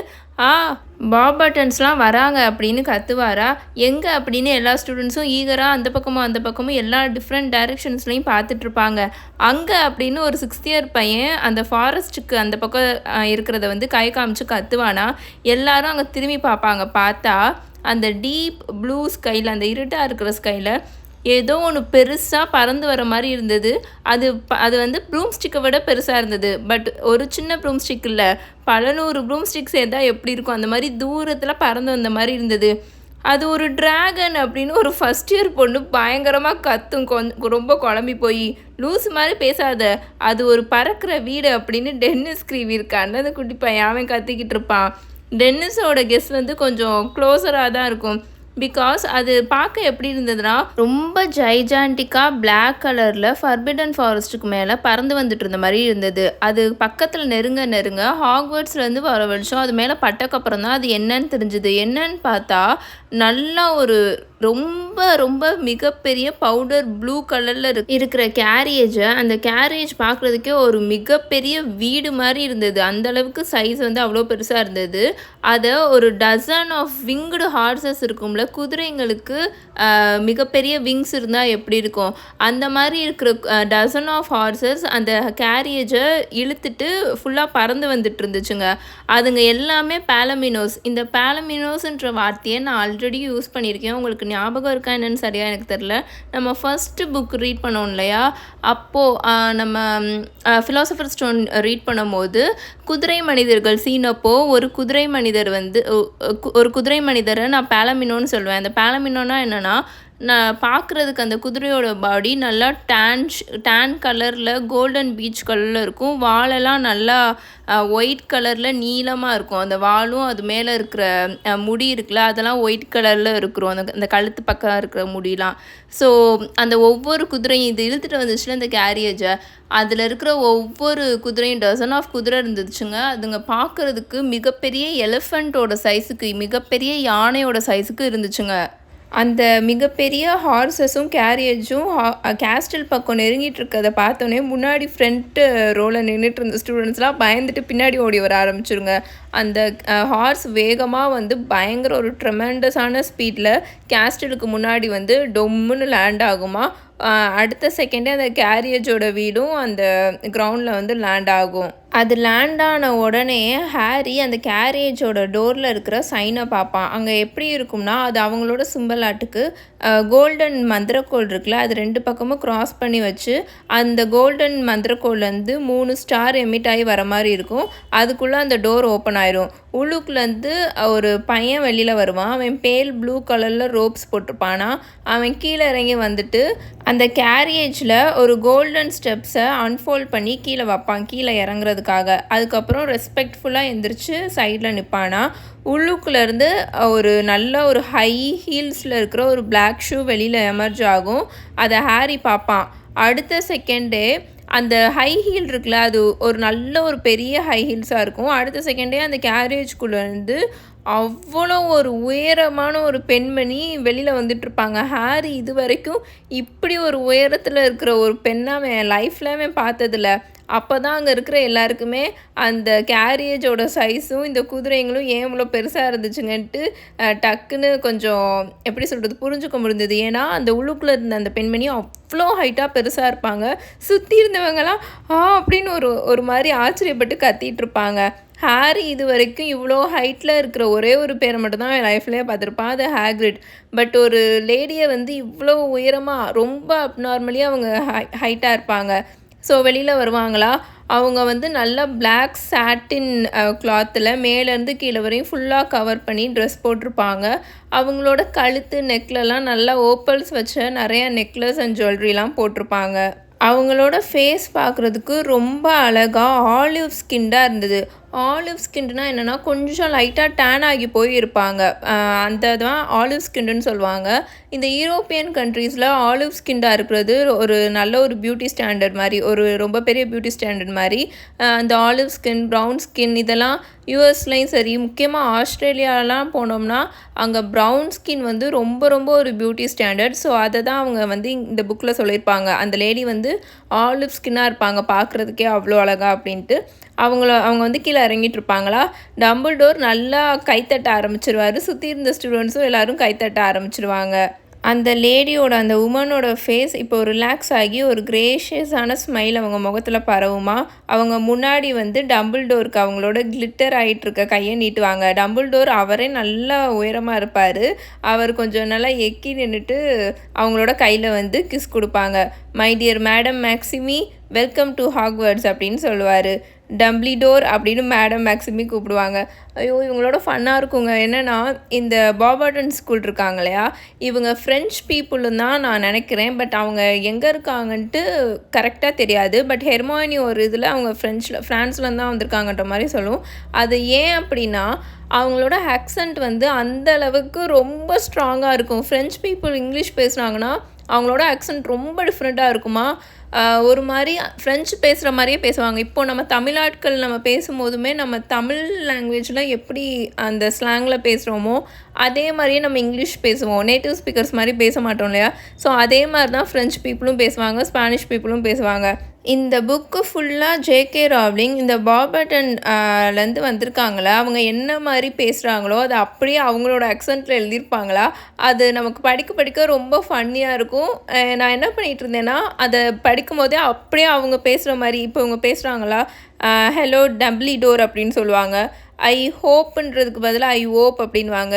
பாபர்டன்ஸ்லாம் வராங்க அப்படின்னு கத்துவாரா. எங்கே அப்படின்னு எல்லா ஸ்டூடெண்ட்ஸும் ஈகராக அந்த பக்கமும் எல்லா டிஃப்ரெண்ட் டைரெக்ஷன்ஸ்லையும் பார்த்துட்ருப்பாங்க. அங்கே அப்படின்னு ஒரு 6th இயர் பையன் அந்த ஃபாரஸ்ட்டுக்கு அந்த பக்கம் இருக்கிறத வந்து கை காமிச்சு கத்துவானா. எல்லாரும் அங்கே திரும்பி பார்ப்பாங்க. பார்த்தா அந்த டீப் ப்ளூ ஸ்கையில், அந்த இருட்டாக இருக்கிற ஸ்கையில் ஏதோ ஒன்று பெருசாக பறந்து வர மாதிரி இருந்தது. அது வந்து ப்ரூம் ஸ்டிக்கை விட பெருசாக இருந்தது. பட் ஒரு சின்ன ப்ரூம் ஸ்டிக் இல்லை, பல 100 ப்ரூம் ஸ்டிக் சேர்ந்தா எப்படி இருக்கும் அந்த மாதிரி தூரத்தில் பறந்து வந்த மாதிரி இருந்தது. அது ஒரு டிராகன் அப்படின்னு ஒரு ஃபஸ்ட் இயர் பொண்ணு பயங்கரமாக கத்தும். ரொம்ப குழம்பி போய், லூஸ் மாதிரி பேசாத, அது ஒரு பறக்கிற வீடு அப்படின்னு டென்னிஸ் கிரீவி இருக்கான்னு அந்த குட்டி பையன் அவன் கத்திக்கிட்டு இருப்பான். டென்னிஸோட கெஸ் வந்து கொஞ்சம் க்ளோஸராக தான் இருக்கும். பிகாஸ் அது பார்க்க எப்படி இருந்ததுன்னா, ரொம்ப ஜைஜான்டிக்காக பிளாக் கலரில் ஃபர்பிடன் ஃபாரஸ்ட்டுக்கு மேலே பறந்து வந்துட்டு இருந்த மாதிரி இருந்தது. அது பக்கத்தில் நெருங்க ஹாக்வர்ட்ஸ்லேருந்து வர வெளிச்சம் அது மேலே பட்டக்கப்புறம் தான் அது என்னன்னு தெரிஞ்சுது. என்னன்னு பார்த்தா நல்லா ஒரு ரொம்ப மிகப்பெரிய பவுடர் ப்ளூ கலரில் இருக்கிற கேரியேஜை, அந்த கேரியேஜ் பார்க்குறதுக்கே ஒரு மிகப்பெரிய வீடு மாதிரி இருந்தது. அந்தளவுக்கு சைஸ் வந்து அவ்வளோ பெருசாக இருந்தது. அதை ஒரு டசன் ஆஃப் விங்டு ஹார்சஸ் இருக்கும்ல, குதிரைங்களுக்கு மிகப்பெரிய விங்ஸ் இருந்தால் எப்படி இருக்கும், அந்த மாதிரி இருக்கிற டசன் ஆஃப் ஹார்சஸ் அந்த கேரியேஜை இழுத்துட்டு ஃபுல்லாக பறந்து வந்துட்டு இருந்துச்சுங்க. அதுங்க எல்லாமே பாலமினோஸ். இந்த பாலமினோஸ்ன்ற வார்த்தையை நான் ஆல்ரெடி யூஸ் பண்ணியிருக்கேன். உங்களுக்கு ஞாபகம் இருக்கா என்னன்னு சரியாக எனக்கு தெரில. நம்ம ஃபஸ்ட்டு புக் ரீட் பண்ணோம் இல்லையா, அப்போது நம்ம ஃபிலாசபர் ஸ்டோன் ரீட் பண்ணும்போது குதிரை மனிதர்கள் சீனப்போ ஒரு குதிரை மனிதரை நான் பாலமினோன்னு சொல்லுவேன். அந்த பாலமினோனா என்னென்னா, நான் பார்க்குறதுக்கு அந்த குதிரையோட பாடி நல்லா டேன் கலரில் கோல்டன் பீச் கலரில் இருக்கும். வாலெல்லாம் நல்லா ஒயிட் கலரில் நீளமாக இருக்கும். அந்த வாலும் அது மேலே இருக்கிற முடி இருக்குல்ல, அதெல்லாம் ஒயிட் கலரில் இருக்கிறோம், அந்த கழுத்து பக்கம் இருக்கிற முடியெலாம். ஸோ அந்த ஒவ்வொரு குதிரையும் இது இழுத்துட்டு வந்துச்சுன்னா இந்த கேரியேஜை, அதில் இருக்கிற ஒவ்வொரு குதிரையும் டசன் ஆஃப் குதிரை இருந்துச்சுங்க. அதுங்க பார்க்குறதுக்கு மிகப்பெரிய எலிஃபண்ட்டோட சைஸுக்கு, மிகப்பெரிய யானையோட சைஸுக்கு இருந்துச்சுங்க. அந்த மிகப்பெரிய ஹார்ஸஸும் கேரியேஜும் கேஸ்டில் பக்கம் நெருங்கிட்டு இருக்கதை பார்த்தோன்னே முன்னாடி ஃப்ரண்ட்டு ரோவில் நின்றுட்டு இருந்த ஸ்டூடெண்ட்ஸ்லாம் பயந்துட்டு பின்னாடி ஓடி வர ஆரம்பிச்சிருங்க. அந்த ஹார்ஸ் வேகமாக வந்து பயங்கர ஒரு ட்ரெமெண்டஸான ஸ்பீடில் கேஸ்டிலுக்கு முன்னாடி வந்து டொம்முன்னு லேண்ட் ஆகுமா. அடுத்த செகண்டே அந்த கேரியேஜோட வீடும் அந்த கிரவுண்டில் வந்து லேண்ட் ஆகும். அது லேண்ட் ஆன உடனே ஹாரி அந்த கேரியேஜோட டோரில் இருக்கிற சைனை பார்ப்பான். அங்கே எப்படி இருக்கும்னா, அது அவங்களோட சிம்பிள் ஆட்டுக்கு கோல்டன் மந்திரக்கோள் இருக்குல்ல, அது 2 பக்கமும் க்ராஸ் பண்ணி வச்சு அந்த கோல்டன் மந்திரக்கோள்லேருந்து 3 ஸ்டார் எமிட் ஆகி வர மாதிரி இருக்கும். அதுக்குள்ளே அந்த டோர் ஓப்பன் ஆயிரும். உள்ளுக்குலேருந்து ஒரு பையன் வெளியில் வருவான். அவன் பேல் ப்ளூ கலரில் ரோப்ஸ் போட்டிருப்பானா. அவன் கீழே இறங்கி வந்துட்டு அந்த கேரியேஜில் ஒரு கோல்டன் ஸ்டெப்ஸை அன்ஃபோல்ட் பண்ணி கீழே வைப்பான், கீழே இறங்குறதுக்காக. அதுக்கப்புறம் ரெஸ்பெக்ட்ஃபுல்லாக எந்திரிச்சு சைடில் நிற்பானா. உள்ளுக்குள்ளேருந்து ஒரு நல்ல ஒரு ஹை ஹீல்ஸில் இருக்கிற ஒரு பிளாக் ஷூ வெளியில் எமர்ஜ் ஆகும். அதை ஹாரி பார்ப்பான். அடுத்த செகண்டே அந்த ஹை ஹீல் இருக்குல்ல, அது ஒரு நல்ல ஒரு பெரிய ஹை ஹீல்ஸாக இருக்கும். அடுத்த செகண்டே அந்த கேரேஜ்குள்ளேருந்து அவ்வளோ ஒரு உயரமான ஒரு பெண்மணி வெளியில் வந்துட்டுருப்பாங்க. ஹாரி இது வரைக்கும் இப்படி ஒரு உயரத்தில் இருக்கிற ஒரு பெண்ணை அவன் லைஃப்ல பார்த்ததில்ல. அப்போ தான் அங்கே இருக்கிற எல்லாருக்குமே அந்த கேரியேஜோட சைஸும் இந்த குதிரைங்களும் ஏன் இவ்வளோ பெருசாக இருந்துச்சுங்கன்ட்டு டக்குன்னு கொஞ்சம் எப்படி சொல்கிறது புரிஞ்சுக்க முடிஞ்சது. ஏன்னா அந்த உள்ளுக்குள்ளே இருந்த அந்த பெண்மணி அவ்வளோ ஹைட்டாக பெருசாக இருப்பாங்க. சுற்றி இருந்தவங்கலாம் அப்படின்னு ஒரு மாதிரி ஆச்சரியப்பட்டு கத்திட்டு இருப்பாங்க. ஹாரி இது வரைக்கும் இவ்வளோ ஹைட்டில் இருக்கிற ஒரே ஒரு பேரை மட்டும்தான் என் லைஃப்லேயே பார்த்துருப்பான், அது ஹேக்ரிட். பட் ஒரு லேடியை வந்து இவ்வளோ உயரமாக ரொம்ப அப்நார்மலியாக அவங்க ஹைட்டாக இருப்பாங்க. ஸோ வெளியில் வருவாங்களா, அவங்க வந்து நல்லா பிளாக் சாட்டின் கிளாத்தில் மேலேருந்து கீழே வரையும் ஃபுல்லாக கவர் பண்ணி ட்ரெஸ் போட்டிருப்பாங்க. அவங்களோட கழுத்து நெக்லெலாம் நல்லா ஓப்பல்ஸ் வச்ச நிறையா நெக்லஸ் அண்ட் ஜுவல்லரிலாம் போட்டிருப்பாங்க. அவங்களோட ஃபேஸ் பார்க்குறதுக்கு ரொம்ப அழகாக ஆலிவ் ஸ்கின்டாக இருந்தது. ஆலிவ் ஸ்கின்டுனா என்னென்னா கொஞ்சம் லைட்டாக டேன் ஆகி போய் இருப்பாங்க. அந்த தான் ஆலிவ் ஸ்கின்டுன்னு சொல்லுவாங்க. இந்த யூரோப்பியன் கண்ட்ரீஸில் ஆலிவ் ஸ்கின்டாக இருக்கிறது ஒரு நல்ல ஒரு பியூட்டி ஸ்டாண்டர்ட் மாதிரி, ஒரு ரொம்ப பெரிய பியூட்டி ஸ்டாண்டர்ட் மாதிரி. அந்த ஆலிவ் ஸ்கின், ப்ரௌன் ஸ்கின் இதெல்லாம் யூஎஸ்லேயும் சரி, முக்கியமாக ஆஸ்திரேலியாலாம் போனோம்னா அங்கே ப்ரௌன் ஸ்கின் வந்து ரொம்ப ரொம்ப ஒரு பியூட்டி ஸ்டாண்டர்ட். ஸோ அதை தான் அவங்க வந்து இந்த புக்கில் சொல்லியிருப்பாங்க. அந்த லேடி வந்து ஆலிவ் ஸ்கின்னாக இருப்பாங்க, பார்க்குறதுக்கே அவ்வளோ அழகா அப்படின்ட்டு. அவங்க வந்து கீழே இறங்கிட்டு இருப்பாங்களா. டம்பிள்டோர் நல்லா கைத்தட்ட ஆரம்பிச்சிருவார். சுற்றி இருந்த ஸ்டூடெண்ட்ஸும் எல்லோரும் கைத்தட்ட ஆரம்பிச்சிருவாங்க. அந்த லேடியோட அந்த உமனோட ஃபேஸ் இப்போ ரிலாக்ஸ் ஆகி ஒரு கிரேஷியஸான ஸ்மைல் அவங்க முகத்தில் பரவுமா. அவங்க முன்னாடி வந்து டம்பிள்டோருக்கு அவங்களோட கிளிட்டர் ஆகிட்டுருக்க கையை நீட்டுவாங்க. டம்பிள்டோர் அவரே நல்லா உயரமாக இருப்பார். அவர் கொஞ்சம் நல்லா எக்கி நின்றுட்டு அவங்களோட கையில் வந்து கிஸ் கொடுப்பாங்க. My dear madam Maxime, welcome to Hogwarts அப்படின்னு சொல்லுவார். டம்பிள்டோர் அப்படின்னு மேடம் மேக்ஸிமி கூப்பிடுவாங்க. ஐயோ இவங்களோட ஃபன்னாக இருக்குங்க. என்னென்னா இந்த பாபார்டன் ஸ்கூல் இருக்காங்க இல்லையா, இவங்க ஃப்ரெஞ்ச் பீப்புளுன்னு தான் நான் நினைக்கிறேன். பட் அவங்க எங்கே இருக்காங்கன்ட்டு கரெக்டாக தெரியாது. பட் ஹெர்மாயினி ஒரு இதில் அவங்க ஃப்ரான்ஸ்லேருந்து தான் வந்திருக்காங்கன்ற மாதிரி சொல்லுவோம். அது ஏன் அப்படின்னா அவங்களோட ஆக்சண்ட் வந்து அந்த அளவுக்கு ரொம்ப ஸ்ட்ராங்காக இருக்கும். ஃப்ரெஞ்ச் பீப்புள் இங்கிலீஷ் பேசுனாங்கன்னா அவங்களோட ஆக்சண்ட் ரொம்ப டிஃப்ரெண்ட்டாக இருக்குமா. ஒரு மாதிரி ஃப்ரெஞ்சு பேசுகிற மாதிரியே பேசுவாங்க. இப்போது நம்ம தமிழ்நாட்கள் நம்ம பேசும்போதுமே நம்ம தமிழ் லாங்குவேஜில் எப்படி அந்த ஸ்லாங்கில் பேசுகிறோமோ அதே மாதிரியே நம்ம இங்கிலீஷ் பேசுவோம். நேட்டிவ் ஸ்பீக்கர்ஸ் மாதிரி பேச மாட்டோம் இல்லையா. ஸோ அதே மாதிரி தான் ஃப்ரெஞ்ச் பீப்புளும் பேசுவாங்க, ஸ்பானிஷ் பீப்புளும் பேசுவாங்க. இந்த புக்கு ஃபுல்லாக ஜேகே ராவ்லிங் இந்த பாபர்டன்லேருந்து வந்திருக்காங்களா, அவங்க என்ன மாதிரி பேசுகிறாங்களோ அதை அப்படியே அவங்களோட அக்சென்ட்டில் எழுதியிருப்பாங்களா. அது நமக்கு படிக்க ரொம்ப ஃபன்னியாக இருக்கும். நான் என்ன பண்ணிகிட்டு இருந்தேன்னா அதை படிக்கும் போதே அப்படியே அவங்க பேசுகிற மாதிரி, இப்போ இவங்க பேசுகிறாங்களா, ஹலோ டம்பிள்டோர் அப்படின்னு சொல்லுவாங்க. ஐ ஹோப்புன்றதுக்கு பதிலாக ஐ ஹோப் அப்படின்வாங்க.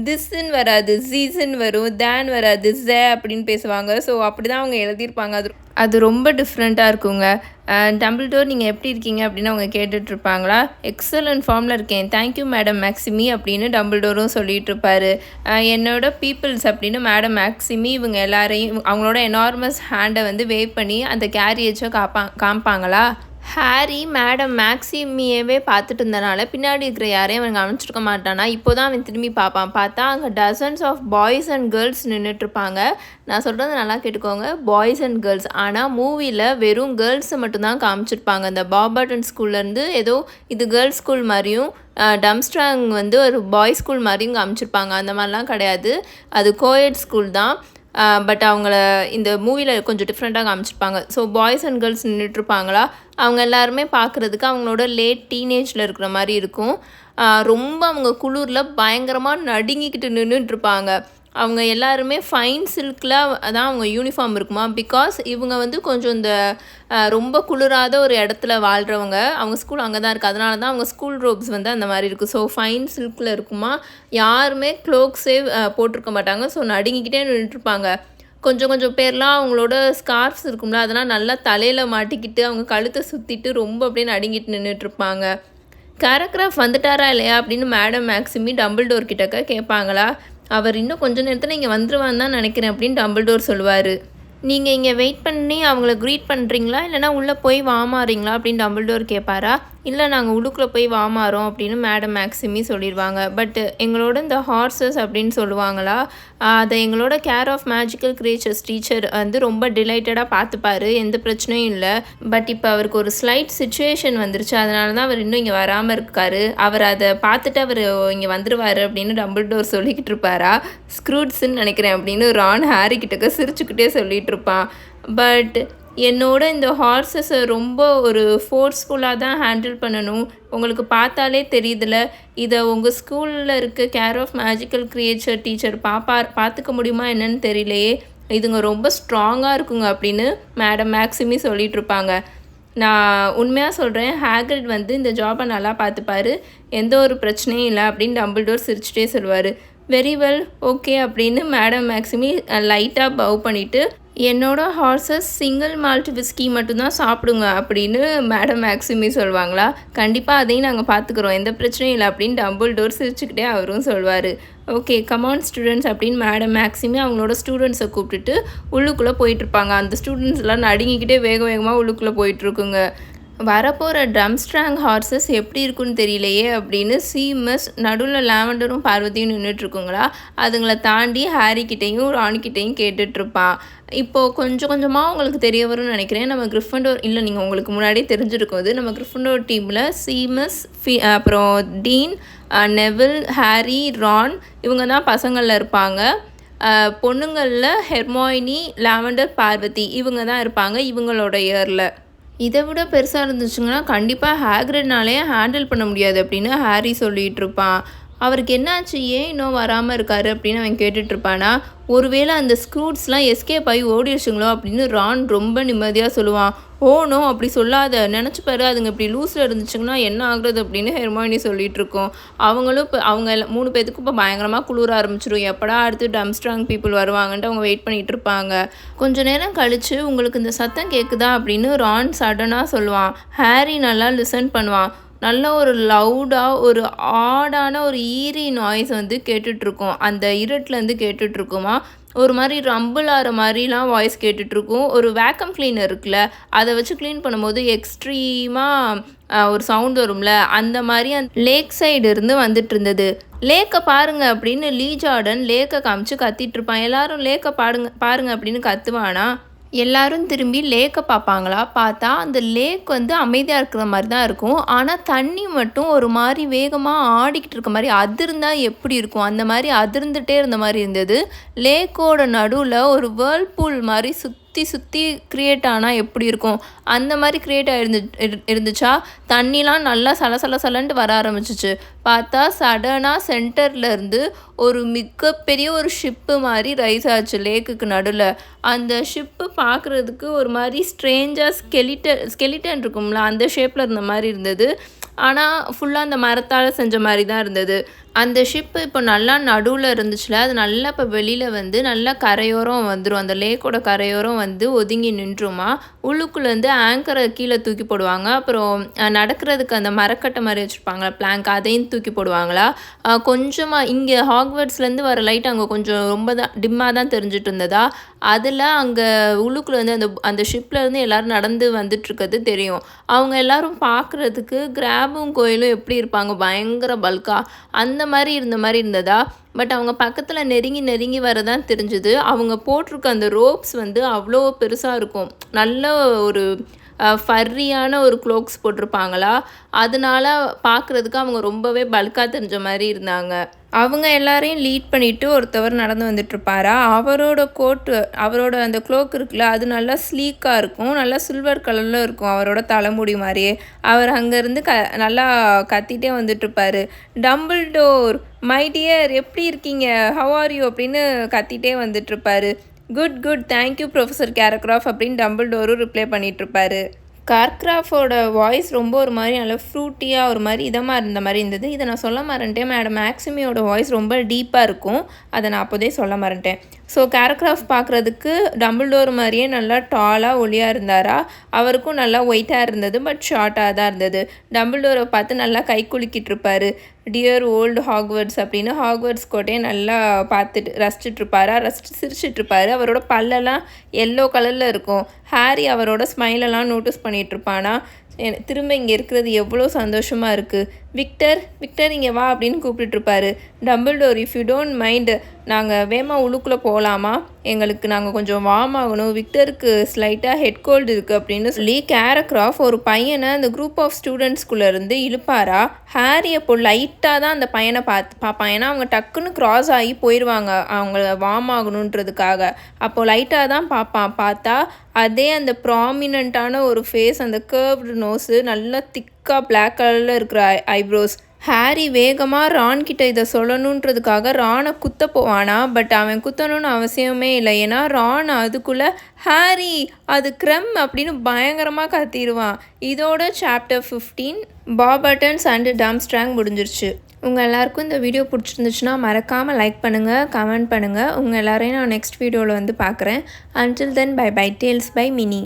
திஸ்ன்னு வராது, ஜீஸுன்னு வரும். தேன் வராது, ஜே அப்படின்னு பேசுவாங்க. ஸோ அப்படி தான் அவங்க எழுதியிருப்பாங்க. அது ரொம்ப டிஃப்ரெண்ட்டாக இருக்குங்க. டம்பிள்டோர் நீங்கள் எப்படி இருக்கீங்க அப்படின்னு அவங்க கேட்டுட்ருப்பாங்களா. எக்ஸலண்ட் ஃபார்மில் இருக்கேன், தேங்க்யூ மேடம் மேக்ஸிமி அப்படின்னு டம்பிள்டோரும் சொல்லிகிட்டு இருப்பார். என்னோட பீப்புள்ஸ் அப்படின்னு மேடம் மேக்ஸிமி இவங்க எல்லாரையும் அவங்களோட எனார்மஸ் ஹேண்டை வந்து வேவ் பண்ணி அந்த கேரியேஜை காப்பாங்களா. ஹாரி மேடம் மேக்ஸிமியவே பார்த்துட்டு இருந்தனால பின்னாடி இருக்கிற யாரையும் அவன் கவனிச்சிருக்க மாட்டானா. இப்போ தான் அவன் திரும்பி பார்ப்பான். பார்த்தா அங்கே dozens of boys and girls நின்றுட்டுருப்பாங்க. நான் சொல்கிறது நல்லா கேட்டுக்கோங்க, பாய்ஸ் அண்ட் கேர்ள்ஸ். ஆனால் மூவியில் வெறும் கேர்ள்ஸை மட்டும்தான் காமிச்சிருப்பாங்க. அந்த பாபாட்டன் ஸ்கூல்லேருந்து ஏதோ இது கேர்ள்ஸ் ஸ்கூல் மாதிரியும் டம்ஸ்ட்ராங் வந்து ஒரு பாய்ஸ் ஸ்கூல் மாதிரியும் காமிச்சிருப்பாங்க. அந்த மாதிரிலாம் கிடையாது, அது கோஎட் ஸ்கூல் தான். பட் அவங்கள இந்த மூவியில் கொஞ்சம் டிஃப்ரெண்ட்டாக காமிச்சிருப்பாங்க. ஸோ பாய்ஸ் அண்ட் கேர்ள்ஸ் நின்றுட்டுருப்பாங்களா, அவங்க எல்லாருமே பார்க்குறதுக்கு அவங்களோட லேட் டீனேஜில் இருக்கிற மாதிரி இருக்கும். ரொம்ப அவங்க குளிரில் பயங்கரமாக நடுங்கிக்கிட்டு நின்றுட்டுருப்பாங்க. அவங்க எல்லாருமே ஃபைன் சில்கில் தான் அவங்க யூனிஃபார்ம் இருக்குமா. பிகாஸ் இவங்க வந்து கொஞ்சம் இந்த ரொம்ப குளிராத ஒரு இடத்துல வாழ்கிறவங்க. அவங்க ஸ்கூல் அங்கே தான் இருக்குது. அதனால தான் அவங்க ஸ்கூல் ரோப்ஸ் வந்து அந்த மாதிரி இருக்குது. ஸோ ஃபைன் சில்கில் இருக்குமா. யாருமே க்ளோக்ஸே போட்டிருக்க மாட்டாங்க. ஸோ நடுங்கிக்கிட்டே நின்றுட்டுருப்பாங்க. கொஞ்சம் பேர்லாம் அவங்களோட ஸ்கார்ஃப்ஸ் இருக்கும்ல, அதெல்லாம் நல்லா தலையில் மாட்டிக்கிட்டு அவங்க கழுத்தை சுற்றிட்டு ரொம்ப அப்படியே நடுங்கிட்டு நின்றுட்டுருப்பாங்க. கேரக்ராஃப் வந்துட்டாரா இல்லையா அப்படின்னு மேடம் மேக்ஸிமி டம்பிள்டோர் கிட்டக்க கேட்பாங்களா. அவர் இன்னும் கொஞ்ச நேரத்தில் இங்கே வந்துடுவான்னு தான் நினைக்கிறேன் அப்படின்னு டம்பிள்டோர் சொல்லுவார். நீங்கள் இங்கே வெயிட் பண்ணி அவங்கள க்ரீட் பண்ணுறீங்களா, இல்லைனா உள்ளே போய் வாமாறீங்களா அப்படின்னு டம்பிள்டோர் கேட்பாரா. இல்லை, நாங்கள் உள்ளுக்குள்ளே போய் வாமாறோம் அப்படின்னு மேடம் மேக்ஸிமி சொல்லிடுவாங்க. பட் எங்களோட இந்த ஹார்சஸ் அப்படின்னு சொல்லுவாங்களா, அதை எங்களோட care of magical creatures teacher வந்து ரொம்ப டிலைட்டடாக பார்த்துப்பாரு, எந்த பிரச்சனையும் இல்லை. பட் இப்போ அவருக்கு ஒரு ஸ்லைட் சுச்சுவேஷன் வந்துருச்சு, அதனால தான் அவர் இன்னும் இங்கே வராமல் இருக்காரு. அவர் அதை பார்த்துட்டு அவர் இங்கே வந்துடுவார் அப்படின்னு டம்பிள்டோர் சொல்லிக்கிட்டு இருப்பாரா. ஸ்க்ரூட்ஸ்ன்னு நினைக்கிறேன் அப்படின்னு ரான் ஹாரி கிட்டக்க சிரிச்சுக்கிட்டே சொல்லிகிட்டு இருப்பான். பட் என்னோட இந்த ஹார்ஸஸை ரொம்ப ஒரு ஃபோர்ஸ்ஃபுல்லாக தான் ஹேண்டில் பண்ணணும். உங்களுக்கு பார்த்தாலே தெரியுதுல, இதை உங்கள் ஸ்கூலில் இருக்க care of magical creature teacher பார்த்துக்க முடியுமா என்னன்னு தெரியலையே. இதுங்க ரொம்ப ஸ்ட்ராங்காக இருக்குங்க அப்படின்னு மேடம் மேக்ஸிமி சொல்லிகிட்ருப்பாங்க. நான் உண்மையாக சொல்கிறேன், ஹேக்ரிட் வந்து இந்த ஜாபை நல்லா பார்த்துப்பாரு, எந்த ஒரு பிரச்சனையும் இல்லை அப்படின்னு டம்பிள்டோர் சிரிச்சுட்டே சொல்லுவார். வெரி வெல், ஓகே அப்படின்னு மேடம் மேக்ஸிமி லைட்டாக பவ் பண்ணிவிட்டு, என்னோட ஹார்சஸ் சிங்கிள் மால்ட் விஸ்கி மட்டும்தான் சாப்பிடுங்க அப்படின்னு மேடம் மேக்ஸிமி சொல்லுவாங்களா. கண்டிப்பாக அதையும் நாங்கள் பார்த்துக்குறோம், எந்த பிரச்சனையும் இல்லை அப்படின்னு டம்பிள்டோர் சிரிச்சுக்கிட்டே அவரும் சொல்வார். ஓகே கமான் ஸ்டூடெண்ட்ஸ் அப்படின்னு மேடம் மேக்ஸிமி அவங்களோட ஸ்டூடெண்ட்ஸை கூப்பிட்டுட்டு உள்ளுக்குள்ளே போயிட்டுருப்பாங்க. அந்த ஸ்டூடெண்ட்ஸ் எல்லாம் நடுங்கிக்கிட்டே வேகமாக உள்ளுக்குள்ளே போயிட்டுருக்குங்க. வரப்போகிற ட்ரம்ஸ்ட்ராங் ஹார்சஸ் எப்படி இருக்குன்னு தெரியலையே அப்படின்னு சீமஸ் நடுவில் லாவெண்டரும் பார்வதியும் நின்றுட்டுருக்குங்களா. அதுங்களை தாண்டி ஹாரிக்கிட்டையும் ராணிக்கிட்டையும் கேட்டுட்ருப்பான். இப்போது கொஞ்சமாக உங்களுக்கு தெரிய வரும்னு நினைக்கிறேன். நம்ம கிரிஃபண்டோர் இல்லை, நீங்கள் உங்களுக்கு முன்னாடியே தெரிஞ்சிருக்கும், அது நம்ம கிரிஃபண்டோர் டீமில் சீமஸ், அப்புறம் டீன், நெவில், ஹாரி, ரான் இவங்க தான் பசங்களில் இருப்பாங்க. பொண்ணுங்களில் ஹெர்மாயினி, லாவெண்டர், பார்வதி இவங்க தான் இருப்பாங்க இவங்களோட இயரில். இதை விட பெருசாக இருந்துச்சுங்கன்னா கண்டிப்பாக ஹேக்ரிட்னாலே ஹேண்டில் பண்ண முடியாது அப்படின்னு ஹாரி சொல்லிகிட்டு இருப்பான். அவருக்கு என்னாச்சு, ஏன் இன்னும் வராமல் இருக்காரு அப்படின்னு அவன் கேட்டுட்ருப்பானா. ஒருவேளை அந்த ஸ்க்ரூட்ஸ்லாம் எஸ்கேப் ஆகி ஓடிடுச்சுங்களோ அப்படின்னு ரான் ரொம்ப நிம்மதியாக சொல்லுவான். ஓனோ அப்படி சொல்லாத, நினச்சிப்பாரு அதுங்க இப்படி லூஸில் இருந்துச்சுங்கன்னா என்ன ஆகுறது அப்படின்னு ஹெர்மாயினி சொல்லிகிட்ருக்கோம். அவங்களும் இப்போ அவங்க 3 பேத்துக்கும் இப்போ பயங்கரமாக குளிர ஆரம்பிச்சிடும். எப்படா அடுத்து டம்ஸ்ட்ராங் பீப்புள் வருவாங்கன்ட்டு அவங்க வெயிட் பண்ணிகிட்டு இருப்பாங்க. கொஞ்சம் நேரம் கழித்து உங்களுக்கு இந்த சத்தம் கேட்குதா அப்படின்னு ரான் சடனாக சொல்லுவான். ஹாரி நல்லா லிசன் பண்ணுவான். நல்ல ஒரு லவுடாக ஒரு ஆடான ஒரு ஈரி நாய்ஸ் வந்து கேட்டுட்ருக்கோம். அந்த இருட்டிலேருந்து கேட்டுட்ருக்குமா. ஒரு மாதிரி ரம்பிள் ஆகிற மாதிரிலாம் வாய்ஸ் கேட்டுட்ருக்கும். ஒரு வேக்கம் கிளீனர் இருக்குல்ல, அதை வச்சு க்ளீன் பண்ணும்போது எக்ஸ்ட்ரீமாக ஒரு சவுண்ட் வரும்ல, அந்த மாதிரி அந்த லேக் சைடு இருந்து வந்துட்டு இருந்தது. லேக்கை பாருங்க அப்படின்னு லீ ஜார்டன் லேக்கை காமிச்சு கத்திட்ருப்பான். எல்லாரும் லேக்கை பாருங்க அப்படின்னு கத்துவானா. எல்லாரும் திரும்பி லேக்கை பார்ப்பாங்களா. பார்த்தா அந்த லேக் வந்து அமைதியாக இருக்கிற மாதிரி தான் இருக்கும். ஆனால் தண்ணி மட்டும் ஒரு மாதிரி வேகமாக ஆடிக்கிட்டு இருக்க மாதிரி, அதிர்ந்தால் எப்படி இருக்கும் அந்த மாதிரி அதிர்ந்துகிட்டே இருந்த மாதிரி இருந்தது. லேக்கோட நடுவில் ஒரு வேர்ல்பூல் மாதிரி சுற்றி க்ரியேட் ஆனால் எப்படி இருக்கும் அந்த மாதிரி க்ரியேட் இருந்துச்சா. தண்ணிலாம் நல்லா சலன்ட்டு வர ஆரம்பிச்சிச்சு. பார்த்தா சடனாக சென்டர்லேருந்து ஒரு மிகப்பெரிய ஒரு ஷிப்பு மாதிரி ரைஸ் ஆச்சு லேக்குக்கு நடுவில். அந்த ஷிப்பு பார்க்குறதுக்கு ஒரு மாதிரி ஸ்ட்ரேஞ்சாக ஸ்கெலிட்டன் இருக்கும்ல, அந்த ஷேப்பில் இருந்த மாதிரி இருந்தது. ஆனால் ஃபுல்லாக அந்த மரத்தால் செஞ்ச மாதிரி தான் இருந்தது. அந்த ஷிப் இப்போ நல்லா நடுவுல இருந்துச்சுல, அது நல்லா இப்போ வெளியில வந்து நல்லா கரையோரம் வந்துரும். அந்த லேக்கோட கரையோரம் வந்து ஒதுங்கி நின்றுமா. உள்ளுக்குள்ளேருந்து ஆங்கரை கீழ தூக்கி போடுவாங்க. அப்புறம் நடக்கிறதுக்கு அந்த மரக்கட்டை மாரி வச்சுருப்பாங்கல்ல பிளாங்க் அதையும் தூக்கி போடுவாங்களா. கொஞ்சமா இங்கே ஹாக்வர்ட்ஸ்லேருந்து வர லைட் அங்கே கொஞ்சம் ரொம்ப தான் டிம்மா தான் தெரிஞ்சுட்டு இருந்ததா. அதில் அங்கே உள்ளுக்குள்ள வந்து அந்த ஷிப்லேருந்து எல்லோரும் நடந்து வந்துட்டுருக்கிறது தெரியும். அவங்க எல்லோரும் பார்க்குறதுக்கு கிராபும் கோயிலும் எப்படி இருப்பாங்க பயங்கர பல்கா அந்த மாதிரி இருந்த மாதிரி இருந்ததா. பட் அவங்க பக்கத்தில் நெருங்கி வரதான் தெரிஞ்சுது. அவங்க போட்டிருக்க அந்த ரோப்ஸ் வந்து அவ்வளோ பெருசாக இருக்கும். நல்ல ஒரு ஃபர்ரியான ஒரு க்ளோக்ஸ் போட்டிருப்பாங்களா. அதனால பார்க்குறதுக்கு அவங்க ரொம்பவே பல்காக தெரிஞ்ச மாதிரி இருந்தாங்க. அவங்க எல்லாரையும் லீட் பண்ணிவிட்டு ஒருத்தவர் நடந்து வந்துட்டுருப்பாரா. அவரோட அந்த க்ளோக் இருக்குல்ல அது நல்லா ஸ்லீக்காக இருக்கும். நல்லா சில்வர் கலரில் இருக்கும் அவரோட தலைமுடி மாதிரியே. அவர் அங்கேருந்து நல்லா கத்திகிட்டே வந்துட்டுருப்பாரு. டம்பிள்டோர் மை டியர் எப்படி இருக்கீங்க, ஹவ் ஆர் யூ அப்படின்னு கத்திகிட்டே வந்துட்டுருப்பாரு. குட் தேங்க்யூ ப்ரொஃபஸர் கேரக்ராஃப் அப்படின்னு டம்பிள்டோரும் ரிப்ளை பண்ணிகிட்ருப்பாரு. கார்க்ராஃபோட வாய்ஸ் ரொம்ப ஒரு மாதிரி நல்லா ஃப்ரூட்டியாக ஒரு மாதிரி இதமாக இருந்த மாதிரி இருந்தது. இதை நான் சொல்ல மறந்துட்டேன். மேடம் மேக்ஸிமியோட வாய்ஸ் ரொம்ப டீப்பாக இருக்கும். அதை நான் அப்போதே சொல்ல மறந்துட்டேன். ஸோ கேரக்ராஃப் பார்க்குறதுக்கு டம்பிள்டோர் மாதிரியே நல்லா டாலாக ஒல்லியாக இருந்தாரா. அவருக்கும் நல்லா ஒயிட்டாக இருந்தது பட் ஷார்ட்டாக தான் இருந்தது. டம்பிள்டோரை பார்த்து நல்லா கை குலுக்கிட்டு இருப்பாரு. டியர் ஓல்டு ஹாக்வர்ட்ஸ் அப்படின்னு ஹாக்வர்ட்ஸ் கோட்டையை நல்லா பார்த்துட்டு ரசிச்சிட்ருப்பாரா. சிரிச்சிட்ருப்பாரு. அவரோட பல்லெல்லாம் எல்லோ கலரில் இருக்கும். ஹாரி அவரோட ஸ்மைலெல்லாம் நோட்டீஸ் பண்ணிகிட்ருப்பானா. திரும்ப இங்கே இருக்கிறது எவ்வளோ சந்தோஷமாக இருக்குது. விக்டர் இங்கே வா அப்படின்னு கூப்பிட்டுட்ருப்பாரு. Dumbledore if you don't mind நாங்கள் வேகமாக உள்ளுக்குள்ளே போகலாமா, நாங்கள் கொஞ்சம் வார்ம் ஆகணும், விக்டருக்கு ஸ்லைட்டாக ஹெட் கோல்டு இருக்குது அப்படின்னு சொல்லி கேரக்ராஃப் ஒரு பையனை அந்த குரூப் ஆஃப் ஸ்டூடெண்ட்ஸ்குள்ளேருந்து இழுப்பாரா. ஹாரி அப்போ லைட்டாக தான் அந்த பையனை பார்ப்பான். ஏன்னா அவங்க டக்குன்னு க்ராஸ் ஆகி போயிடுவாங்க அவங்க வார்ம் ஆகணுன்றதுக்காக. அப்போது லைட்டாக தான் பார்த்தா அதே அந்த ப்ராமினண்ட்டான ஒரு ஃபேஸ், அந்த கர்வ்டு நோஸு, நல்லா திக்காக பிளாக் கலரில் இருக்கிற ஐப்ரோஸ். ஹாரி வேகமாக ரான் கிட்ட இதை சொல்லணுன்றதுக்காக ரானை குத்த போவானா. பட் அவன் குத்தணும்னு அவசியமே இல்லை. ஏன்னா ரான் அதுக்குள்ளே ஹாரி அது க்ரம் அப்படின்னு பயங்கரமாக கத்திடுவான். இதோட சாப்டர் 15 பாபர்டன்ஸ் அண்ட் டம்ஸ்ட்ராங் முடிஞ்சிருச்சு. உங்கள் எல்லாருக்கும் இந்த வீடியோ பிடிச்சிருந்துச்சுன்னா மறக்காமல் லைக் பண்ணுங்கள், கமெண்ட் பண்ணுங்கள். உங்கள் எல்லாரையும் நான் நெக்ஸ்ட் வீடியோவில் வந்து பார்க்குறேன். Until then bye tales by mini.